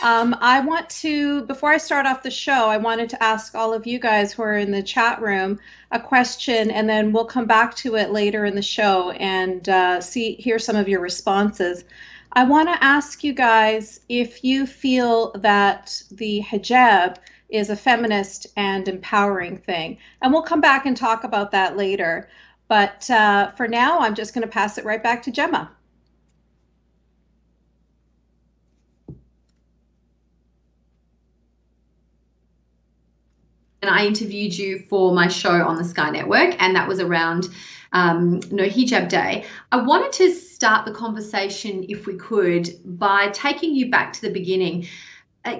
I want to, before I start off the show, I wanted to ask all of you guys who are in the chat room a question, and then we'll come back to it later in the show and hear some of your responses. I want to ask you guys if you feel that the hijab is a feminist and empowering thing. And we'll come back and talk about that later. But for now, I'm just going to pass it right back to Gemma. And I interviewed you for my show on the Sky Network, and that was around No Hijab Day. I wanted to start the conversation, if we could, by taking you back to the beginning.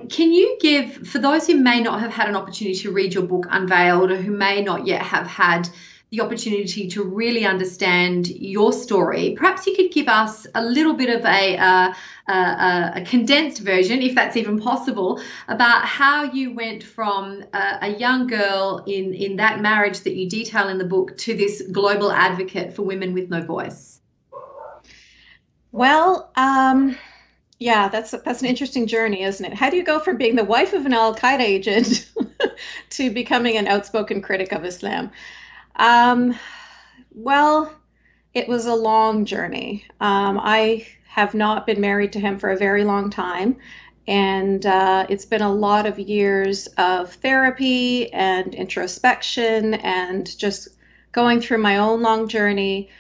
Can you give, for those who may not have had an opportunity to read your book Unveiled, or who may not yet have had the opportunity to really understand your story, perhaps you could give us a little bit of a condensed version, if that's even possible, about how you went from a young girl in that marriage that you detail in the book to this global advocate for women with no voice. Well, yeah, that's an interesting journey, isn't it? How do you go from being the wife of an Al-Qaeda agent to becoming an outspoken critic of Islam? Well, it was a long journey. I have not been married to him for a very long time, and it's been a lot of years of therapy and introspection and just going through my own long journey.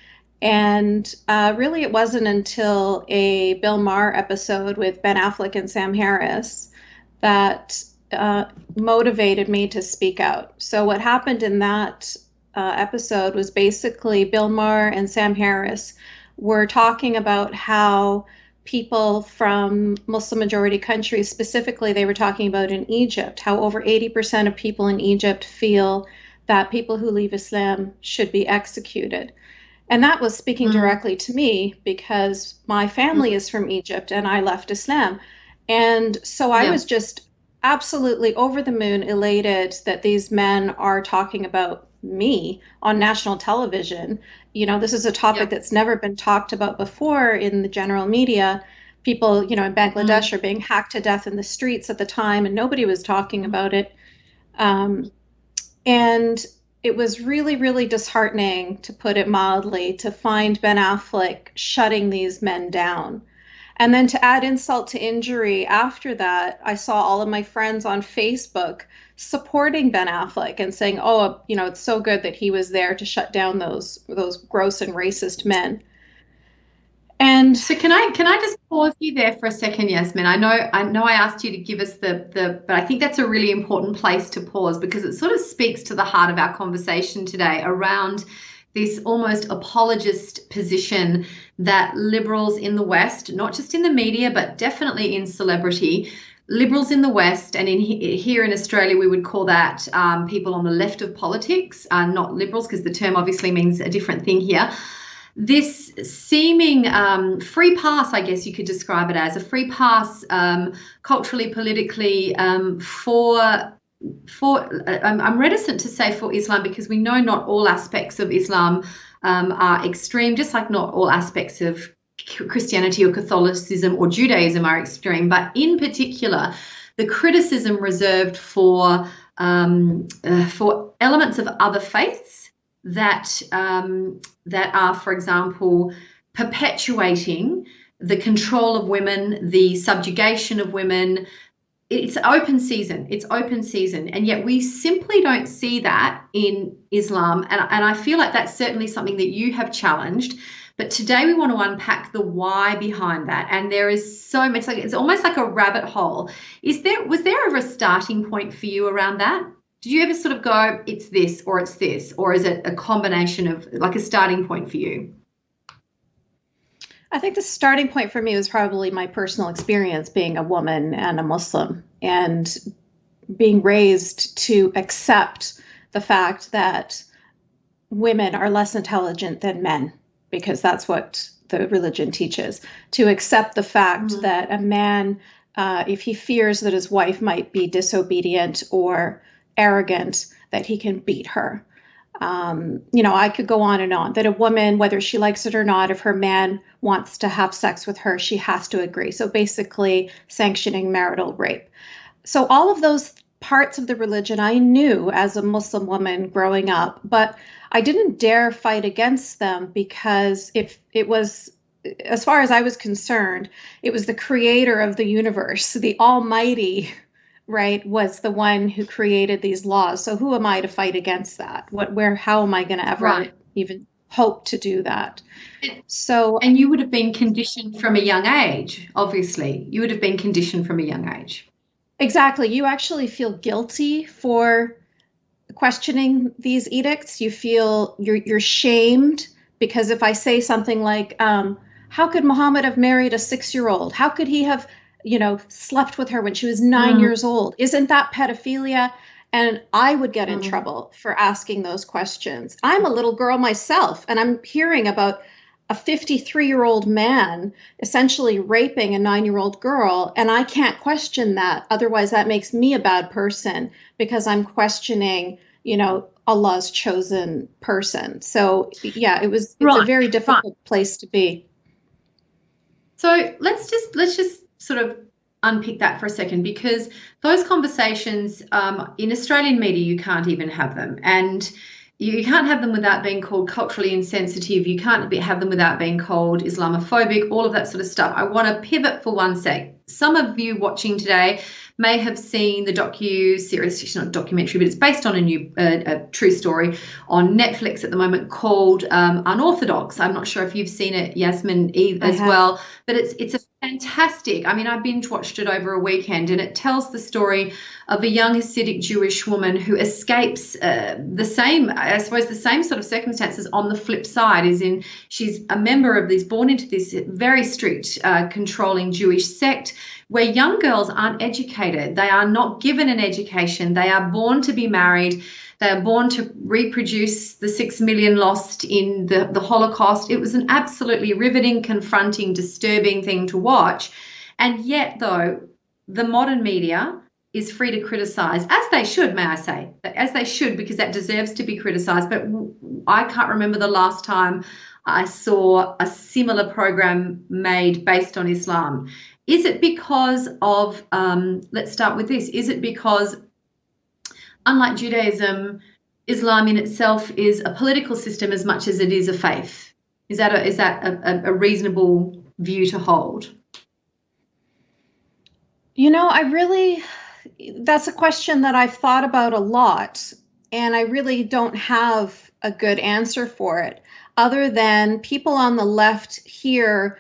And really, it wasn't until a Bill Maher episode with Ben Affleck and Sam Harris that motivated me to speak out. So what happened in that episode was basically Bill Maher and Sam Harris were talking about how people from Muslim majority countries, specifically they were talking about in Egypt, how over 80% of people in Egypt feel that people who leave Islam should be executed. And that was speaking directly to me because my family is from Egypt and I left Islam. And so I was just absolutely over the moon elated that these men are talking about me on national television. You know, this is a topic that's never been talked about before in the general media. People, you know, in Bangladesh are being hacked to death in the streets at the time, and nobody was talking about it. And it was really, really disheartening, to put it mildly, to find Ben Affleck shutting these men down. And then to add insult to injury, after that, I saw all of my friends on Facebook supporting Ben Affleck and saying, oh, you know, it's so good that he was there to shut down those gross and racist men. And so can I just pause you there for a second, Yasmine? I know I asked you to give us but I think that's a really important place to pause, because it sort of speaks to the heart of our conversation today around this almost apologist position that liberals in the West, not just in the media, but definitely in celebrity, liberals in the West, and here in Australia, we would call that people on the left of politics, not liberals, because the term obviously means a different thing here. This seeming free pass, I guess you could describe it as a free pass, culturally, politically, I'm reticent to say for Islam, because we know not all aspects of Islam are extreme, just like not all aspects of Christianity or Catholicism or Judaism are extreme, but in particular, the criticism reserved for elements of other faiths that are, for example, perpetuating the control of women, the subjugation of women. It's open season. It's open season. And yet we simply don't see that in Islam. And I feel like that's certainly something that you have challenged. But today we want to unpack the why behind that. And there is so much, like it's almost like a rabbit hole. Was there ever a starting point for you around that? Did you ever sort of go, it's this, or is it a combination of, like, a starting point for you? I think the starting point for me was probably my personal experience being a woman and a Muslim, and being raised to accept the fact that women are less intelligent than men, because that's what the religion teaches. To accept the fact that a man, if he fears that his wife might be disobedient or arrogant, that he can beat her. I could go on and on, that a woman, whether she likes it or not, if her man wants to have sex with her, she has to agree. So basically sanctioning marital rape. So all of those parts of the religion I knew as a Muslim woman growing up, but I didn't dare fight against them because if it was, as far as I was concerned, it was the creator of the universe, the Almighty, right, was the one who created these laws. So who am I to fight against that? How am I going to ever Right. even hope to do that? And So and you would have been conditioned from a young age, obviously. You would have been conditioned from a young age. exactly, you actually feel guilty for questioning these edicts. You feel you're shamed because if I say something like, "How could Muhammad have married a 6-year old? How could he have, slept with her when she was 9 years old? Isn't that pedophilia?" And I would get in Mm. trouble for asking those questions. I'm a little girl myself, and I'm hearing about a 53-year-old man essentially raping a 9-year-old girl, and I can't question that. Otherwise, that makes me a bad person because I'm questioning, Allah's chosen person. So yeah, it's a Right, very right. difficult place to be. So let's just sort of unpick that for a second because those conversations in Australian media you can't even have them, and you can't have them without being called culturally insensitive. You can't have them without being called Islamophobic. All of that sort of stuff. I want to pivot for one sec. Some of you watching today may have seen the docu-series, it's not a documentary, but it's based on a true story on Netflix at the moment called Unorthodox. I'm not sure if you've seen it, Yasmin, I as have. well, but it's a fantastic. I mean, I binge watched it over a weekend, and it tells the story of a young Hasidic Jewish woman who escapes I suppose, the same sort of circumstances on the flip side, is in she's a member of this, born into this very strict, controlling Jewish sect where young girls aren't educated. They are not given an education. They are born to be married. They are born to reproduce the 6 million lost in the Holocaust. It was an absolutely riveting, confronting, disturbing thing to watch. And yet, though, the modern media is free to criticize, as they should, may I say, as they should, because that deserves to be criticized. But I can't remember the last time I saw a similar program made based on Islam. Is it because of, let's start with this, is it because, unlike Judaism, Islam in itself is a political system as much as it is a faith? Is that a reasonable view to hold? That's a question that I've thought about a lot, and I really don't have a good answer for it, other than people on the left here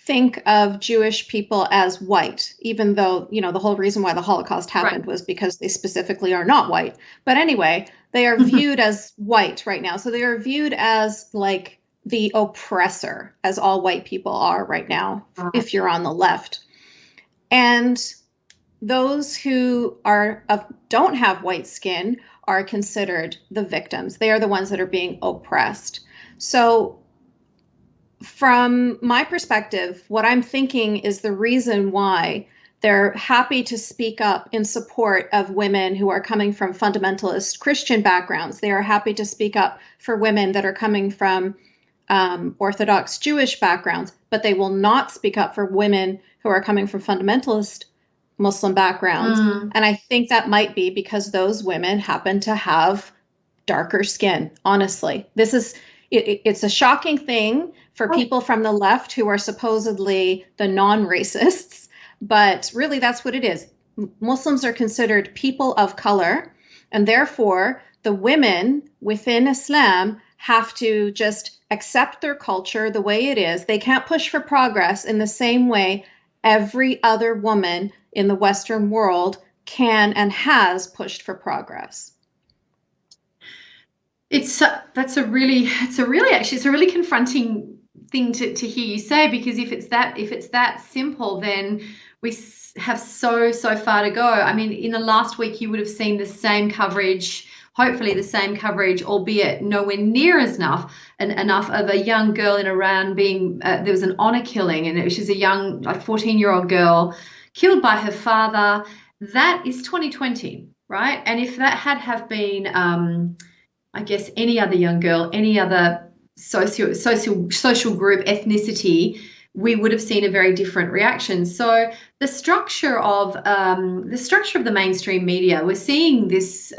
think of Jewish people as white, even though, the whole reason why the Holocaust Right. happened was because they specifically are not white. But anyway, they are viewed as white right now. So they are viewed as like the oppressor, as all white people are right now, Right. if you're on the left. And those who don't have white skin are considered the victims. They are the ones that are being oppressed. So from my perspective, what I'm thinking is the reason why they're happy to speak up in support of women who are coming from fundamentalist Christian backgrounds. They are happy to speak up for women that are coming from Orthodox Jewish backgrounds, but they will not speak up for women who are coming from fundamentalist Muslim backgrounds. Mm. And I think that might be because those women happen to have darker skin. Honestly, it's a shocking thing for people from the left who are supposedly the non-racists, but really that's what it is. Muslims are considered people of color, and therefore the women within Islam have to just accept their culture the way it is. They can't push for progress in the same way every other woman in the Western world can and has pushed for progress. It's a really confronting thing to hear you say, because if it's that simple, then we have so far to go. I mean, in the last week you would have seen the same coverage, hopefully the same coverage, albeit nowhere near as enough of a young girl in Iran being there was an honor killing, and she's a young, like, 14-year-old girl killed by her father. That is 2020, right? And if that had have been I guess, any other young girl, any other social group, ethnicity, we would have seen a very different reaction. So the structure of the mainstream media, we're seeing this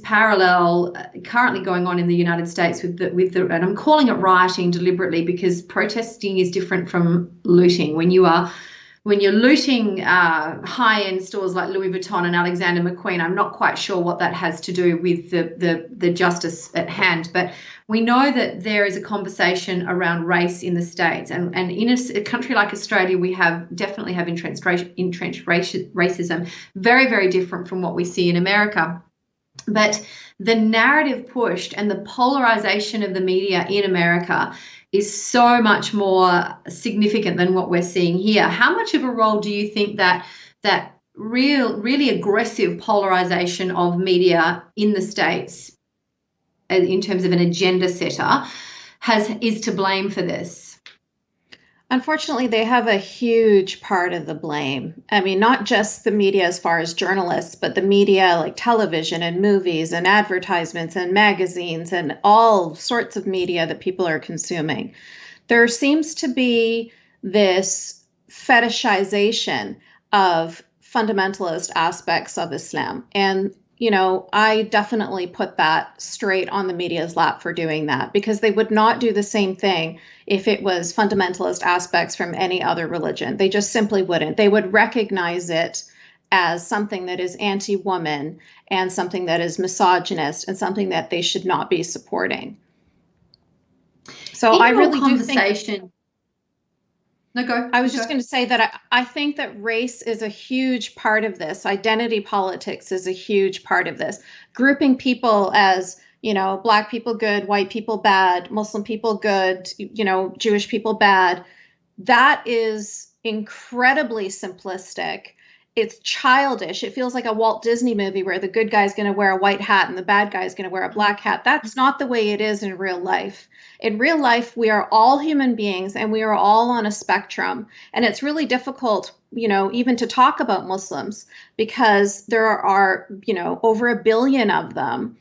parallel currently going on in the United States and I'm calling it rioting deliberately, because protesting is different from looting. When you're looting high-end stores like Louis Vuitton and Alexander McQueen, I'm not quite sure what that has to do with the justice at hand. But we know that there is a conversation around race in the States. And in a country like Australia, we definitely have entrenched racism, very, very different from what we see in America. But the narrative pushed and the polarization of the media in America is so much more significant than what we're seeing here. How much of a role do you think that really aggressive polarization of media in the States, in terms of an agenda setter, is to blame for this? Unfortunately, they have a huge part of the blame. I mean, not just the media as far as journalists, but the media like television and movies and advertisements and magazines and all sorts of media that people are consuming. There seems to be this fetishization of fundamentalist aspects of Islam. And I definitely put that straight on the media's lap for doing that, because they would not do the same thing if it was fundamentalist aspects from any other religion. They just simply wouldn't. They would recognize it as something that is anti-woman and something that is misogynist and something that they should not be supporting. So I really do think... No, go. I was just going to say that I think that race is a huge part of this. Identity politics is a huge part of this. Grouping people as, Black people good, white people bad, Muslim people good, Jewish people bad. That is incredibly simplistic. It's childish. It feels like a Walt Disney movie where the good guy's going to wear a white hat and the bad guy's going to wear a black hat. That's not the way it is in real life. In real life, we are all human beings and we are all on a spectrum. And it's really difficult, even to talk about Muslims, because there are, over 1 billion of them.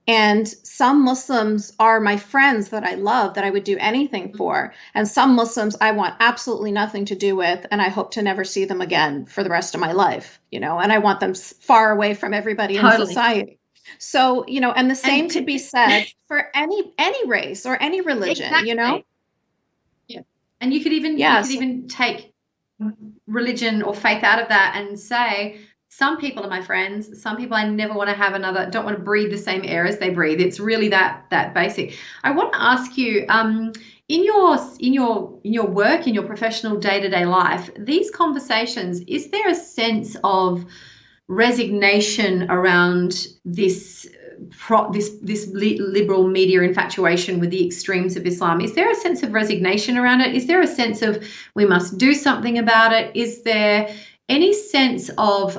And some Muslims are my friends that I love, that I would do anything for. And some Muslims I want absolutely nothing to do with, and I hope to never see them again for the rest of my life, and I want them far away from everybody in society. So, and the same could be said for any race or any religion, exactly. Yeah. And you could even take religion or faith out of that and say, some people are my friends. Some people I never want to don't want to breathe the same air as they breathe. It's really that basic. I want to ask you, in your work, in your professional day-to-day life, these conversations, is there a sense of resignation around this liberal media infatuation with the extremes of Islam? Is there a sense of resignation around it? Is there a sense of we must do something about it? Is there any sense of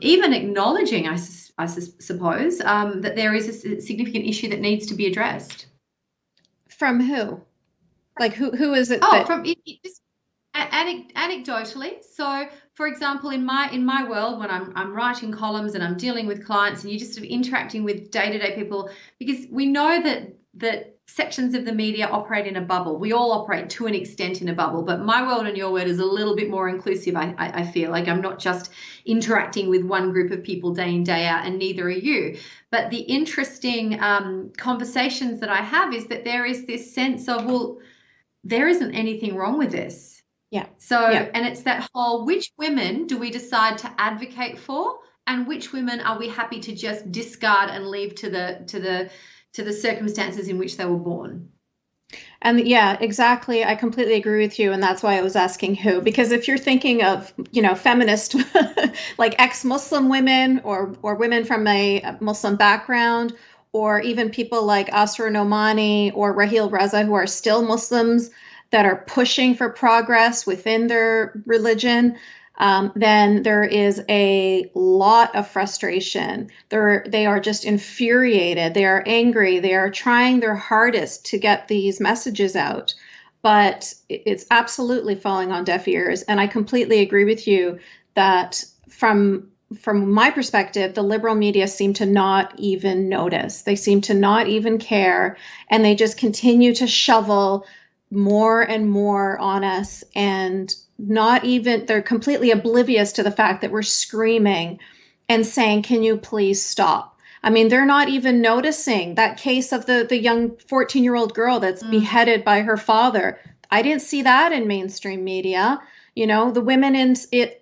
even acknowledging, I suppose, that there is a significant issue that needs to be addressed? From who? Like who is it? From just anecdotally. So, for example, in my world, when I'm writing columns and I'm dealing with clients, and you're just sort of interacting with day-to-day people, because we know that sections of the media operate in a bubble. We all operate to an extent in a bubble, but my world and your world is a little bit more inclusive. I feel like I'm not just interacting with one group of people day in, day out, and neither are you. But the interesting conversations that I have is that there is this sense of, well, there isn't anything wrong with this. Yeah. So, yeah. And it's that whole, which women do we decide to advocate for, and which women are we happy to just discard and leave to the circumstances in which they were born? And yeah, exactly. I completely agree with you. And that's why I was asking who, because if you're thinking of, feminist, like ex-Muslim women or women from a Muslim background, or even people like Asra Nomani or Raheel Reza, who are still Muslims that are pushing for progress within their religion, then there is a lot of frustration. They are just infuriated. They are angry. They are trying their hardest to get these messages out, but it's absolutely falling on deaf ears. And I completely agree with you that from from my perspective, the liberal media seem to not even notice. They seem to not even care, and they just continue to shovel more and more on us, and not even, they're completely oblivious to the fact that we're screaming and saying, can you please stop? I mean, they're not even noticing that case of the young 14-year-old girl that's beheaded by her father. I didn't see that in mainstream media. You know, the women in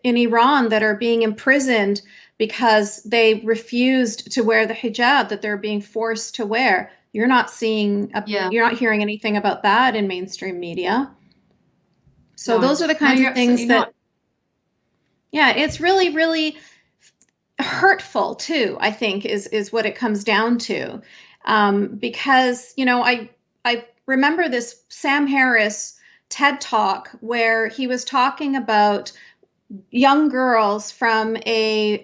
Iran that are being imprisoned because they refused to wear the hijab that they're being forced to wear. Yeah. You're not hearing anything about that in mainstream media. So No. those are the No, kinds you're of things absolutely that, not. yeah, it's really, really hurtful too, I think, is what it comes down to. Because, you know, I remember this Sam Harris TED talk where he was talking about young girls from a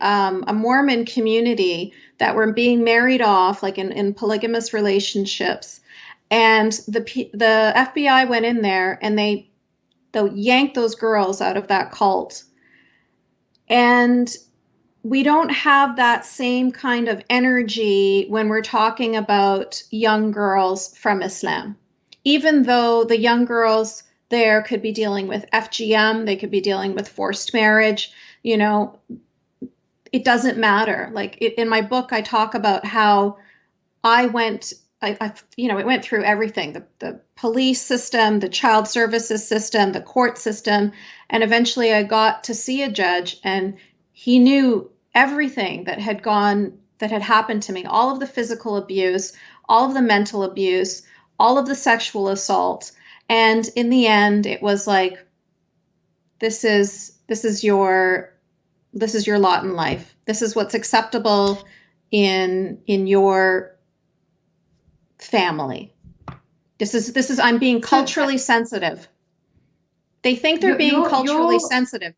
Mormon community that were being married off, like in polygamous relationships, and the FBI went in there and they yanked those girls out of that cult. And we don't have that same kind of energy when we're talking about young girls from Islam. Even though the young girls there could be dealing with FGM, they could be dealing with forced marriage, you know, it doesn't matter. Like in my book, I talk about how I went, you know, it went through everything, the police system, the child services system, the court system. And eventually I got to see a judge, and he knew everything that had happened to me, all of the physical abuse, all of the mental abuse, all of the sexual assault. And in the end, it was like, this is your lot in life. This is what's acceptable in your family. This is I'm being So culturally sensitive. They think they're being culturally you're sensitive.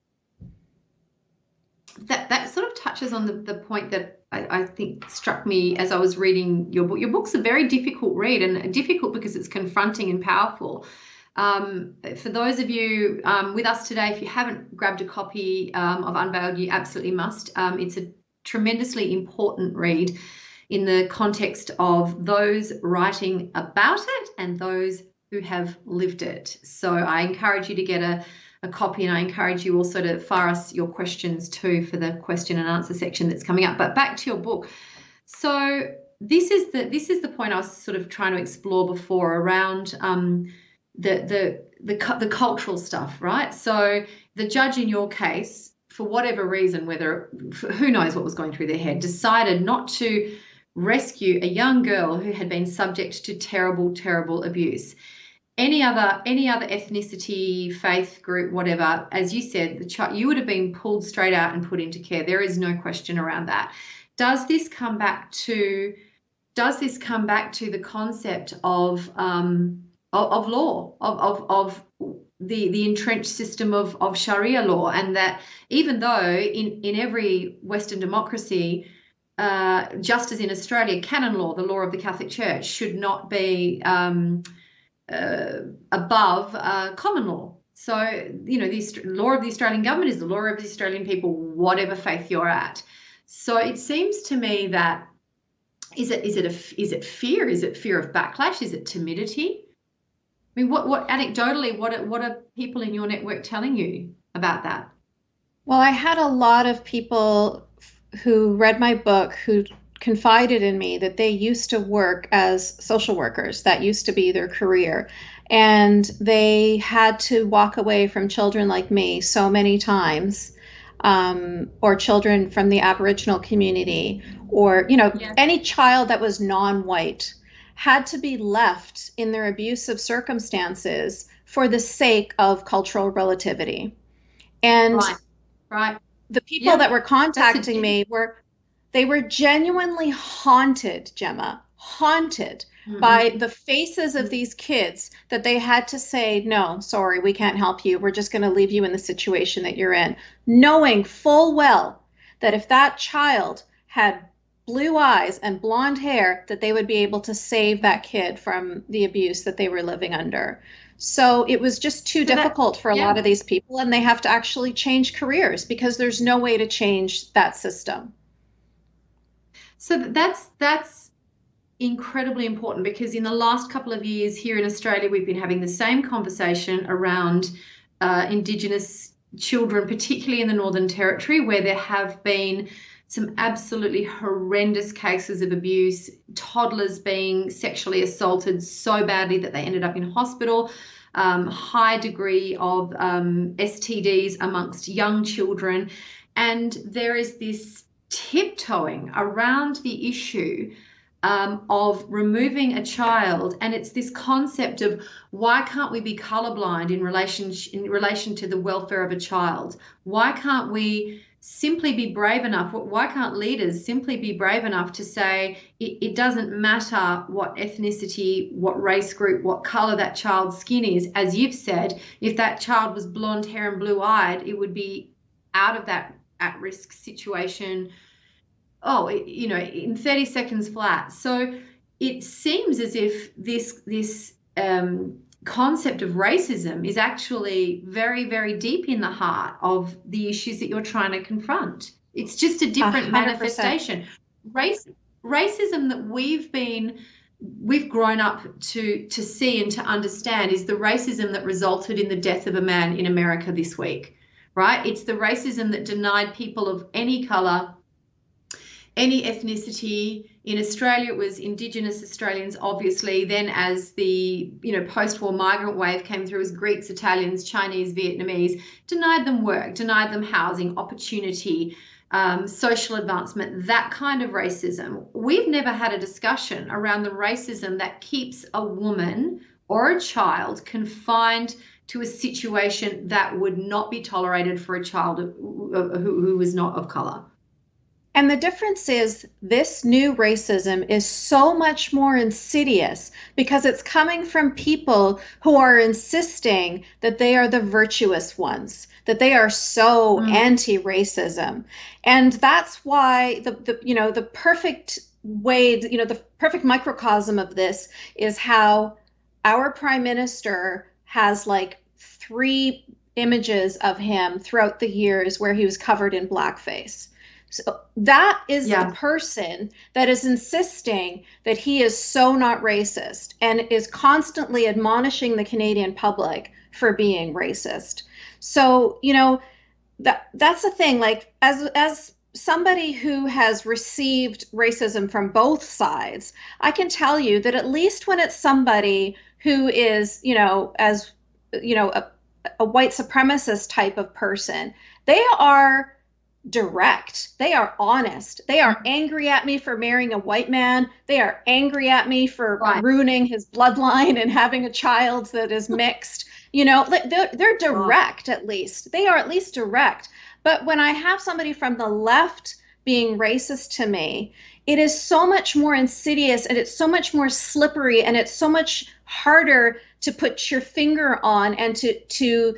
that sort of touches on the point that I think struck me as I was reading your book. Your book's a very difficult read, and difficult because it's confronting and powerful. For those of you with us today, if you haven't grabbed a copy of Unveiled, you absolutely must. It's a tremendously important read in the context of those writing about it and those who have lived it. So I encourage you to get a copy, and I encourage you also to fire us your questions too for the question and answer section that's coming up. But back to your book. So this is the point I was sort of trying to explore before around the cultural stuff, right? So the judge in your case, for whatever reason, who knows what was going through their head, decided not to rescue a young girl who had been subject to terrible, terrible abuse. Any other ethnicity, faith group, whatever, as you said, you would have been pulled straight out and put into care. There is no question around that. Does this come back to the concept of law, of the entrenched system of Sharia law, and that even though in every Western democracy, just as in Australia, canon law, the law of the Catholic Church, should not be above common law. So, you know, the law of the Australian government is the law of the Australian people, whatever faith you're at. So it seems to me that is it fear? Is it fear of backlash? Is it timidity? I mean, what anecdotally, what are people in your network telling you about that? Well, I had a lot of people who read my book who confided in me that they used to work as social workers. That used to be their career. And they had to walk away from children like me so many times, or children from the Aboriginal community, or, you know, Yeah. any child that was non-white had to be left in their abusive circumstances for the sake of cultural relativity. And Right. Right. the people Yeah. that were That's a contacting me were genuinely haunted, Gemma, haunted mm-hmm. by the faces of these kids that they had to say, no, sorry, we can't help you. We're just going to leave you in the situation that you're in, knowing full well that if that child had blue eyes and blonde hair, that they would be able to save that kid from the abuse that they were living under. So it was just too So that, difficult for a yeah. lot of these people, and they have to actually change careers because there's no way to change that system. So that's incredibly important because in the last couple of years here in Australia, we've been having the same conversation around Indigenous children, particularly in the Northern Territory, where there have been some absolutely horrendous cases of abuse, toddlers being sexually assaulted so badly that they ended up in hospital, high degree of STDs amongst young children. And there is this tiptoeing around the issue of removing a child, and it's this concept of why can't we be colorblind in relation to the welfare of a child? Why can't we simply be brave enough? Why can't leaders simply be brave enough to say it doesn't matter what ethnicity, what race group, what color that child's skin is? As you've said, if that child was blonde hair and blue-eyed, it would be out of that at-risk situation, in 30 seconds flat. So it seems as if this concept of racism is actually very, very deep in the heart of the issues that you're trying to confront. It's just a different 100%. manifestation. Racism that we've grown up to see and to understand is the racism that resulted in the death of a man in America this week, right? It's the racism that denied people of any color, any ethnicity. In Australia, it was Indigenous Australians, obviously. Then as the post-war migrant wave came through, as Greeks, Italians, Chinese, Vietnamese, denied them work, denied them housing, opportunity, social advancement, that kind of racism. We've never had a discussion around the racism that keeps a woman or a child confined to a situation that would not be tolerated for a child who was not of color. And the difference is this new racism is so much more insidious because it's coming from people who are insisting that they are the virtuous ones, that they are so anti-racism. And that's why the perfect way, the perfect microcosm of this is how our prime minister has like three images of him throughout the years where he was covered in blackface. So that is the Yeah. person that is insisting that he is so not racist and is constantly admonishing the Canadian public for being racist. So, that's the thing. Like as somebody who has received racism from both sides, I can tell you that at least when it's somebody who is, as a, a white supremacist type of person, they are direct. They are honest. They are angry at me for marrying a white man. They are angry at me for Right. ruining his bloodline and having a child that is mixed. They're direct at least. They are at least direct. But when I have somebody from the left being racist to me, it is so much more insidious and it's so much more slippery and it's so much harder to put your finger on and to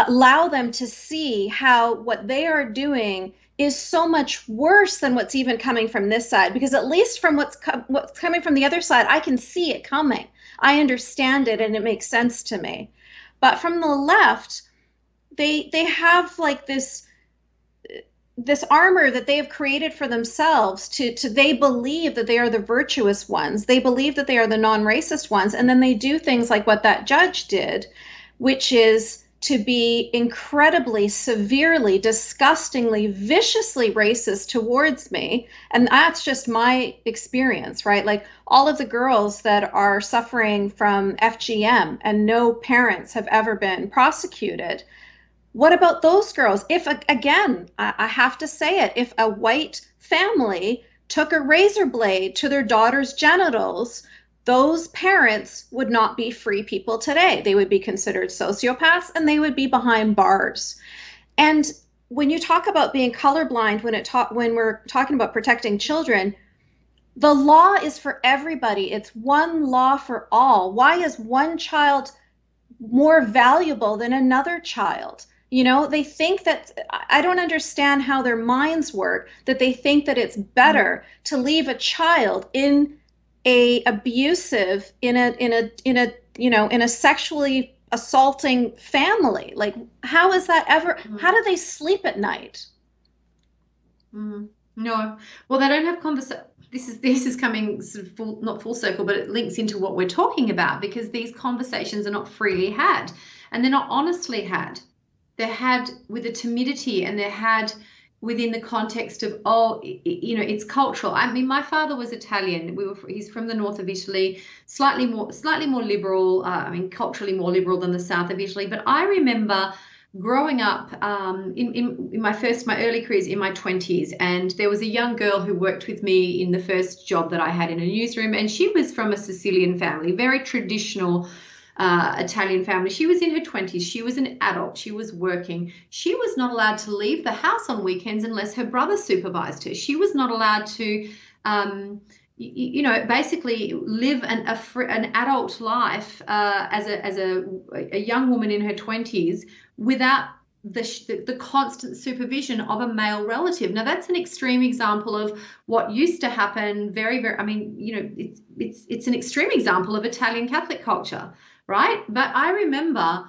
allow them to see how what they are doing is so much worse than what's even coming from this side, because at least from what's coming from the other side, I can see it coming. I understand it and it makes sense to me. But from the left, they have like this armor that they have created for themselves to they believe that they are the virtuous ones. They believe that they are the non-racist ones, and then they do things like what that judge did, which is to be incredibly, severely, disgustingly, viciously racist towards me. And that's just my experience, right? Like all of the girls that are suffering from FGM and no parents have ever been prosecuted. What about those girls? If, again, I have to say it, if a white family took a razor blade to their daughter's genitals, those parents would not be free people today. They would be considered sociopaths and they would be behind bars. And when you talk about being colorblind, when we're talking about protecting children, the law is for everybody. It's one law for all. Why is one child more valuable than another child? They think that I don't understand how their minds work, that they think that it's better to leave a child in a abusive in a sexually assaulting family. Like, how is that ever, how do they sleep at night? No. Well, they don't have conversation. This is coming sort of not full circle, but it links into what we're talking about, because these conversations are not freely had, and they're not honestly had. They're had with a timidity, and they're had within the context of, it's cultural. I mean, my father was Italian. He's from the north of Italy, slightly more liberal. Culturally more liberal than the south of Italy. But I remember growing up in my early careers in my 20s, and there was a young girl who worked with me in the first job that I had in a newsroom, and she was from a Sicilian family, very traditional Italian family. She was in her 20s. She was an adult. She was working. She was not allowed to leave the house on weekends unless her brother supervised her. She was not allowed to basically live an adult life as a young woman in her 20s without the constant supervision of a male relative. Now, that's an extreme example of what used to happen. Very, very. I mean, it's an extreme example of Italian Catholic culture, right? But I remember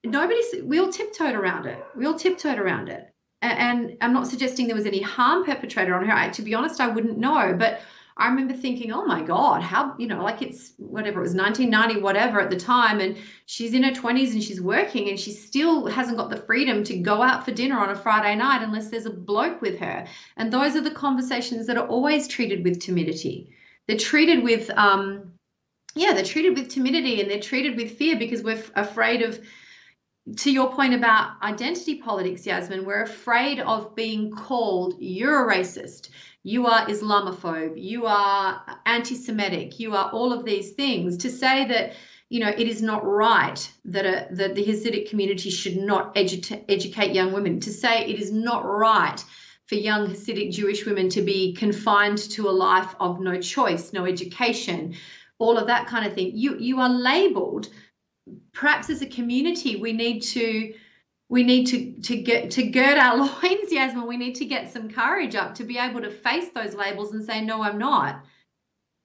we all tiptoed around it. And I'm not suggesting there was any harm perpetrated on her. To be honest, I wouldn't know. But I remember thinking, oh my God, how, it's whatever, it was 1990, whatever at the time. And she's in her 20s and she's working, and she still hasn't got the freedom to go out for dinner on a Friday night unless there's a bloke with her. And those are the conversations that are always treated with timidity. They're treated with, they're treated with timidity, and they're treated with fear, because we're afraid of, to your point about identity politics, Yasmine, we're afraid of being called, you're a racist, you are Islamophobe, you are anti-Semitic, you are all of these things. To say that, it is not right that the Hasidic community should not educate young women, to say it is not right for young Hasidic Jewish women to be confined to a life of no choice, no education, all of that kind of thing. You are labeled. Perhaps as a community, we need to gird our loins, Yasmine. We need to get some courage up to be able to face those labels and say, no, I'm not.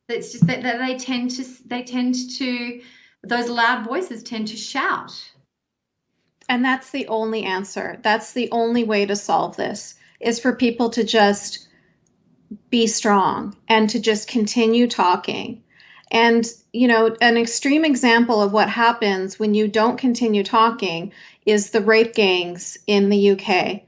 It's just that they tend to those loud voices tend to shout. And that's the only answer. That's the only way to solve this, is for people to just be strong and to just continue talking. And, an extreme example of what happens when you don't continue talking is the rape gangs in the UK.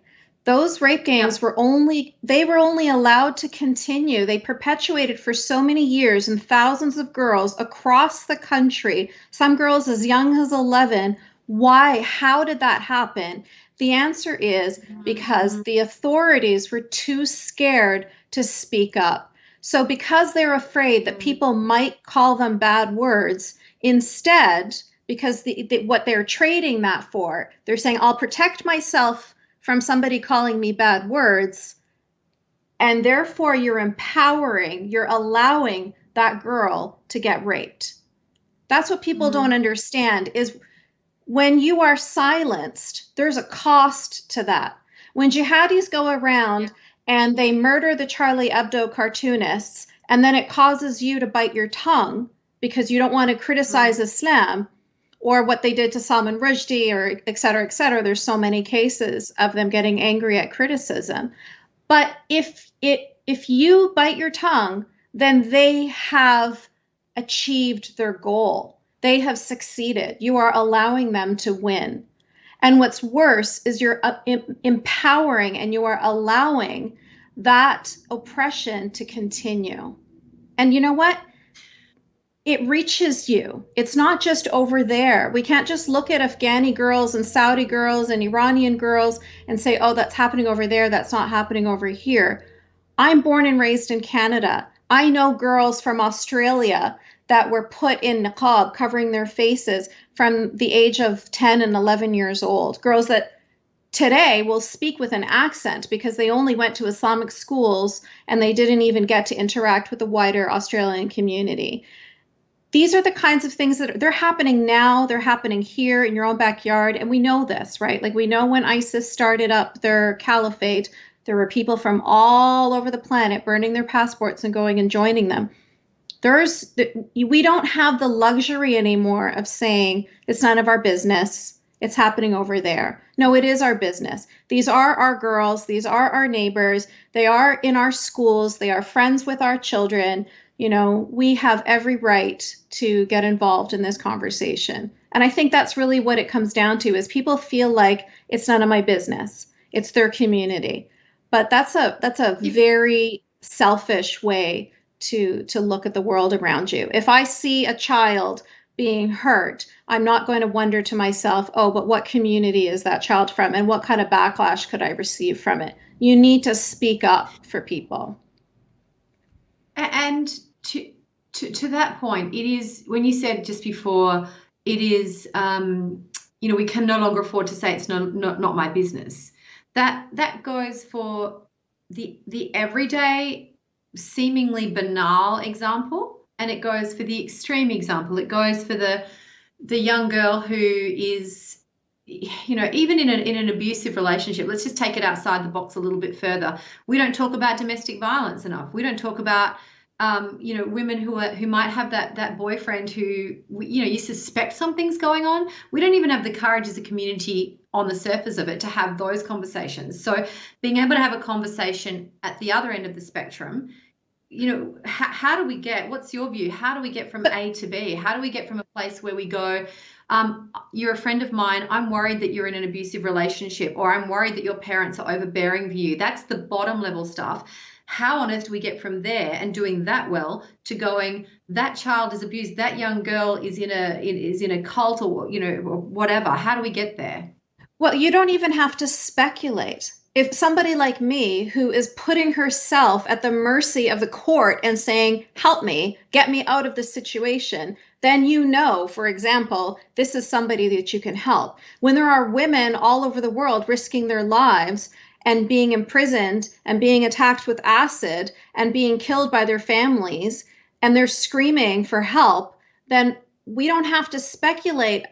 Those rape gangs were only allowed to continue. They perpetuated for so many years, and thousands of girls across the country, some girls as young as 11. Why? How did that happen? The answer is because the authorities were too scared to speak up. So because they're afraid that people might call them bad words, instead, because what they're trading that for, they're saying, I'll protect myself from somebody calling me bad words, and therefore you're allowing that girl to get raped. That's what people don't understand, is when you are silenced, there's a cost to that. When jihadis go around and they murder the Charlie Hebdo cartoonists, and then it causes you to bite your tongue because you don't want to criticize Islam, or what they did to Salman Rushdie, or et cetera, there's so many cases of them getting angry at criticism. But if you bite your tongue, then they have achieved their goal. They have succeeded. You are allowing them to win. And what's worse is you're empowering and you are allowing that oppression to continue. And you know what? It reaches you. It's not just over there. We can't just look at Afghani girls and Saudi girls and Iranian girls and say, oh, that's happening over there. That's not happening over here. I'm born and raised in Canada. I know girls from Australia that were put in niqab, covering their faces, from the age of 10 and 11 years old. Girls that today will speak with an accent because they only went to Islamic schools and they didn't even get to interact with the wider Australian community. These are the kinds of things that they're happening now. They're happening here in your own backyard. And we know this, right? Like, we know when ISIS started up their caliphate, there were people from all over the planet burning their passports and going and joining them. We don't have the luxury anymore of saying it's none of our business. It's happening over there. No, it is our business. These are our girls. These are our neighbors. They are in our schools. They are friends with our children. We have every right to get involved in this conversation. And I think that's really what it comes down to is people feel like it's none of my business. It's their community. But that's a very selfish way to look at the world around you. If I see a child being hurt, I'm not going to wonder to myself, oh, but what community is that child from and what kind of backlash could I receive from it? You need to speak up for people. And to that point, it is, when you said just before, it is, we can no longer afford to say it's not my business. That goes for the everyday, seemingly banal example, and it goes for the extreme example. It goes for the young girl who is, even in an abusive relationship. Let's just take it outside the box a little bit further. We don't talk about domestic violence enough. We don't talk about women who might have that boyfriend who, you suspect something's going on. We don't even have the courage as a community on the surface of it to have those conversations. So being able to have a conversation at the other end of the spectrum, how do we get, what's your view? How do we get from A to B? How do we get from a place where we go, you're a friend of mine, I'm worried that you're in an abusive relationship, or I'm worried that your parents are overbearing with you. That's the bottom level stuff. How on earth do we get from there and doing that well to going, that child is abused, that young girl is in a cult, or or whatever? How do we get there? Well, you don't even have to speculate. If somebody like me, who is putting herself at the mercy of the court and saying, help me, get me out of this situation, then for example, this is somebody that you can help. When there are women all over the world risking their lives and being imprisoned and being attacked with acid and being killed by their families, and they're screaming for help, then we don't have to speculate.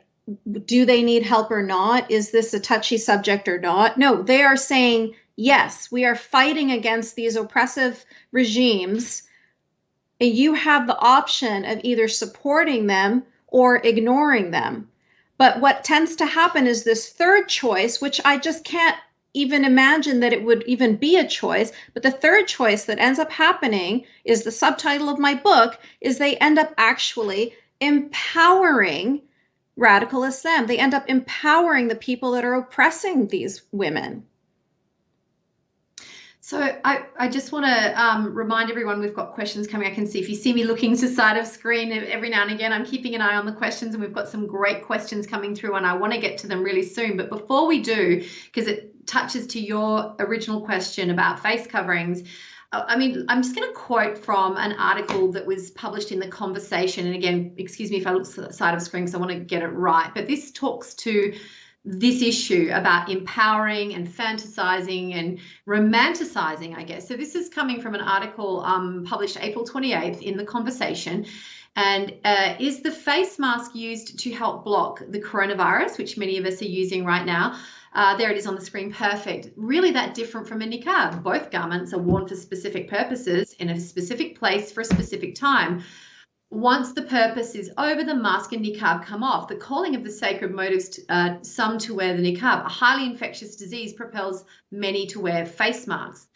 Do they need help or not? Is this a touchy subject or not? No, they are saying, yes, we are fighting against these oppressive regimes. And you have the option of either supporting them or ignoring them. But what tends to happen is this third choice, which I just can't even imagine that it would even be a choice. But the third choice that ends up happening is the subtitle of my book, is they end up actually empowering radical Islam. They end up empowering the people that are oppressing these women. So I just want to remind everyone we've got questions coming. I can see, if you see me looking to the side of screen every now and again, I'm keeping an eye on the questions, and we've got some great questions coming through, and I want to get to them really soon. But before we do, because it touches to your original question about face coverings, I'm just going to quote from an article that was published in The Conversation. And again, excuse me if I look to the side of screen because I want to get it right. But this talks to this issue about empowering and fantasizing and romanticizing, I guess. So this is coming from an article published April 28th in The Conversation. And is the face mask used to help block the coronavirus, which many of us are using right now? There it is on the screen. Perfect. Really that different from a niqab? Both garments are worn for specific purposes in a specific place for a specific time. Once the purpose is over, the mask and niqab come off. The calling of the sacred motives, some to wear the niqab. A highly infectious disease propels many to wear face masks.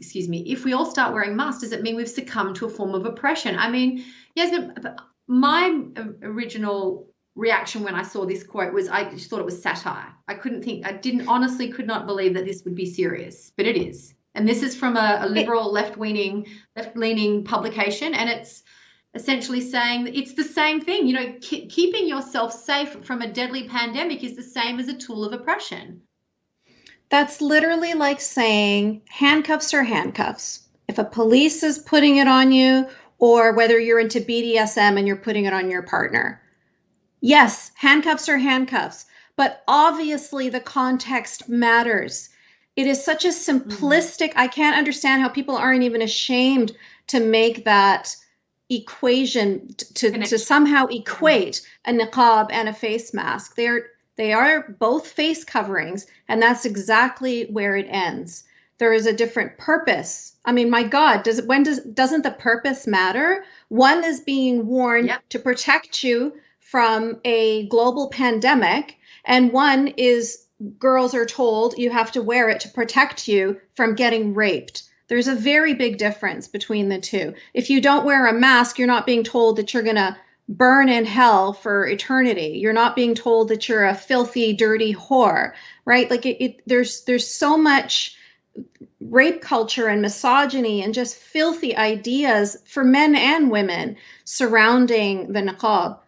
If we all start wearing masks, does it mean we've succumbed to a form of oppression? Yes, my original reaction when I saw this quote was I just thought it was satire. Honestly could not believe that this would be serious, but it is. And this is from a liberal left-leaning publication, and it's essentially saying that it's the same thing. Keeping yourself safe from a deadly pandemic is the same as a tool of oppression. That's literally like saying handcuffs are handcuffs. If a police is putting it on you, or whether you're into BDSM and you're putting it on your partner. Yes, handcuffs are handcuffs, but obviously the context matters. It is such a simplistic, I can't understand how people aren't even ashamed to make that equation, to somehow equate a niqab and a face mask. They are both face coverings, and that's exactly where it ends. there is a different purpose. I mean, my God, doesn't the purpose matter? One is being worn Yep. to protect you from a global pandemic, and one is girls are told you have to wear it to protect you from getting raped. There's a very big difference between the two. If you don't wear a mask, you're not being told that you're going to burn in hell for eternity. You're not being told that you're a filthy, dirty whore, right? Like there's so much rape culture and misogyny and just filthy ideas for men and women surrounding the niqab.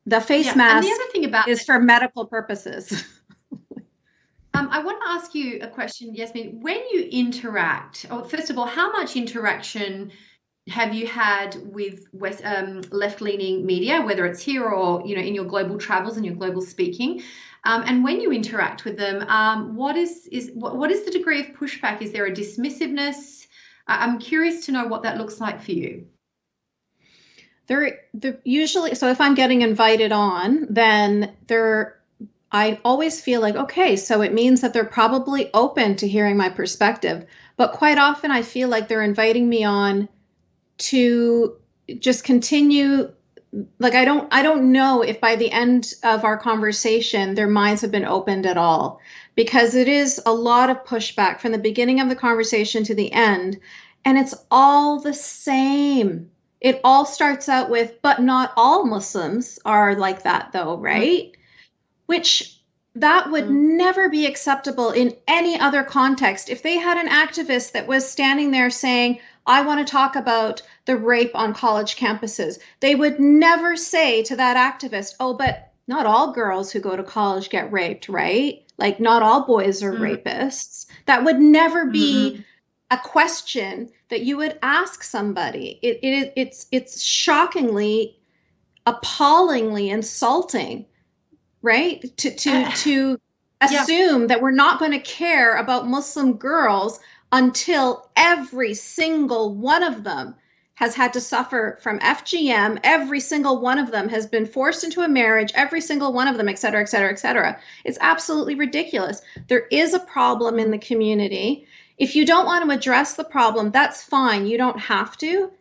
The face Yeah. And the mask other thing about is for medical purposes. I want to ask you a question, Yasmine. When you interact, or first of all, how much interaction have you had with left-leaning media, whether it's here or in your global travels and your global speaking? And when you interact with them, what is the degree of pushback? Is there a dismissiveness? I'm curious to know what that looks like for you. They're usually, so if I'm getting invited on, then I always feel like, okay, so it means that they're probably open to hearing my perspective. But quite often I feel like they're inviting me on to just continue. Like I don't know if by the end of our conversation their minds have been opened at all, because it is a lot of pushback from the beginning of the conversation to the end, and it's all the same. It all starts out with, but not all Muslims are like that though, right? Which that would never be acceptable in any other context. If they had an activist that was standing there saying, I want to talk about the rape on college campuses, they would never say to that activist, oh, but not all girls who go to college get raped, right? Like not all boys are rapists. That would never be a question that you would ask somebody. It's shockingly, appallingly insulting, right? To assume that we're not going to care about Muslim girls until every single one of them has had to suffer from FGM. Every single one of them has been forced into a marriage. Every single one of them, et cetera, et cetera, et cetera. It's absolutely ridiculous. There is a problem in the community. If you don't want to address the problem, that's fine. You don't have to.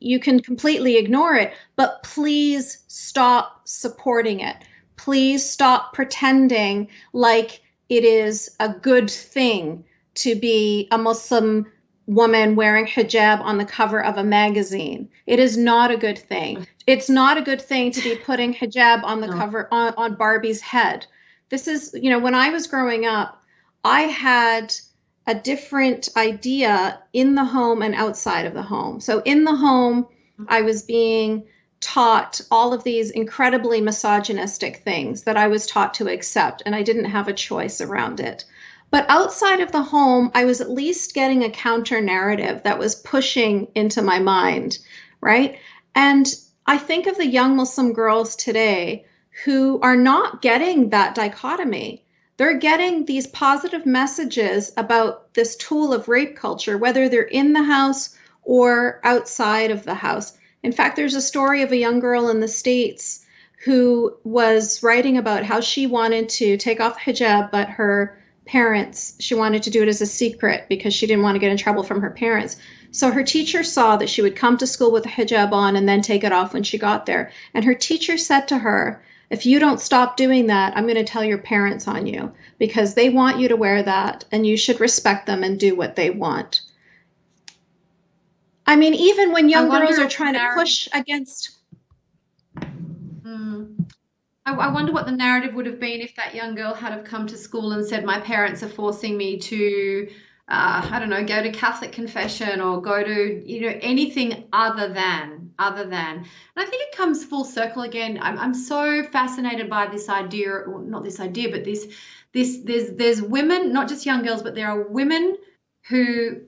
You can completely ignore it, but please stop supporting it. Please stop pretending like it is a good thing to be a Muslim woman wearing hijab on the cover of a magazine. It is not a good thing. It's not a good thing to be putting hijab on the cover on Barbie's head. This is, when I was growing up, I had a different idea in the home and outside of the home. So in the home, I was being taught all of these incredibly misogynistic things that I was taught to accept, and I didn't have a choice around it. But outside of the home, I was at least getting a counter narrative that was pushing into my mind, right? And I think of the young Muslim girls today who are not getting that dichotomy. They're getting these positive messages about this tool of rape culture, whether they're in the house or outside of the house. In fact, there's a story of a young girl in the States who was writing about how she wanted to take off hijab, but her parents, she wanted to do it as a secret because she didn't want to get in trouble from her parents. So her teacher saw that she would come to school with a hijab on and then take it off when she got there. And her teacher said to her, if you don't stop doing that, I'm going to tell your parents on you because they want you to wear that and you should respect them and do what they want. I mean, even when young girls are trying to push against. I wonder what the narrative would have been if that young girl had have come to school and said, my parents are forcing me to, I don't know, go to Catholic confession or go to, anything other than. And I think it comes full circle again. I'm so fascinated by this idea, or not this idea, but there's women, not just young girls, but there are women who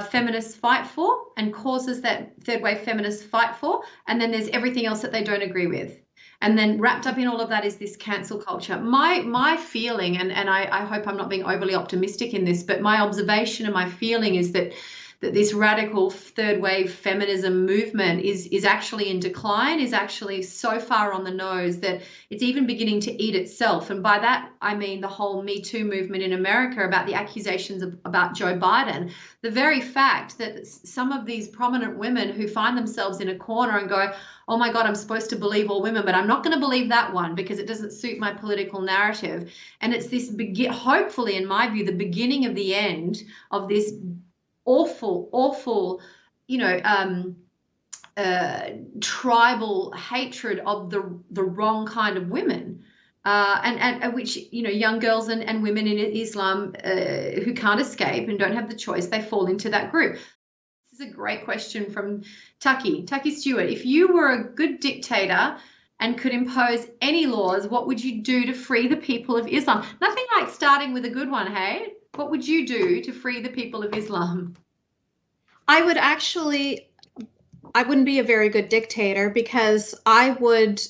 feminists fight for and causes that third wave feminists fight for. And then there's everything else that they don't agree with. And then wrapped up in all of that is this cancel culture. My feeling, and I hope I'm not being overly optimistic in this, but my observation and my feeling is that that this radical third wave feminism movement is actually in decline, is actually so far on the nose that it's even beginning to eat itself. And by that, I mean the whole Me Too movement in America, about the accusations about Joe Biden. The very fact that some of these prominent women who find themselves in a corner and go, oh my God, I'm supposed to believe all women, but I'm not going to believe that one because it doesn't suit my political narrative. And it's this, hopefully, in my view, the beginning of the end of this awful, tribal hatred of the wrong kind of women. And which, young girls and women in Islam who can't escape and don't have the choice, they fall into that group. This is a great question from Tucky Stewart. If you were a good dictator and could impose any laws, what would you do to free the people of Islam? Nothing like starting with a good one, hey? What would you do to free the people of Islam? I wouldn't be a very good dictator, because I would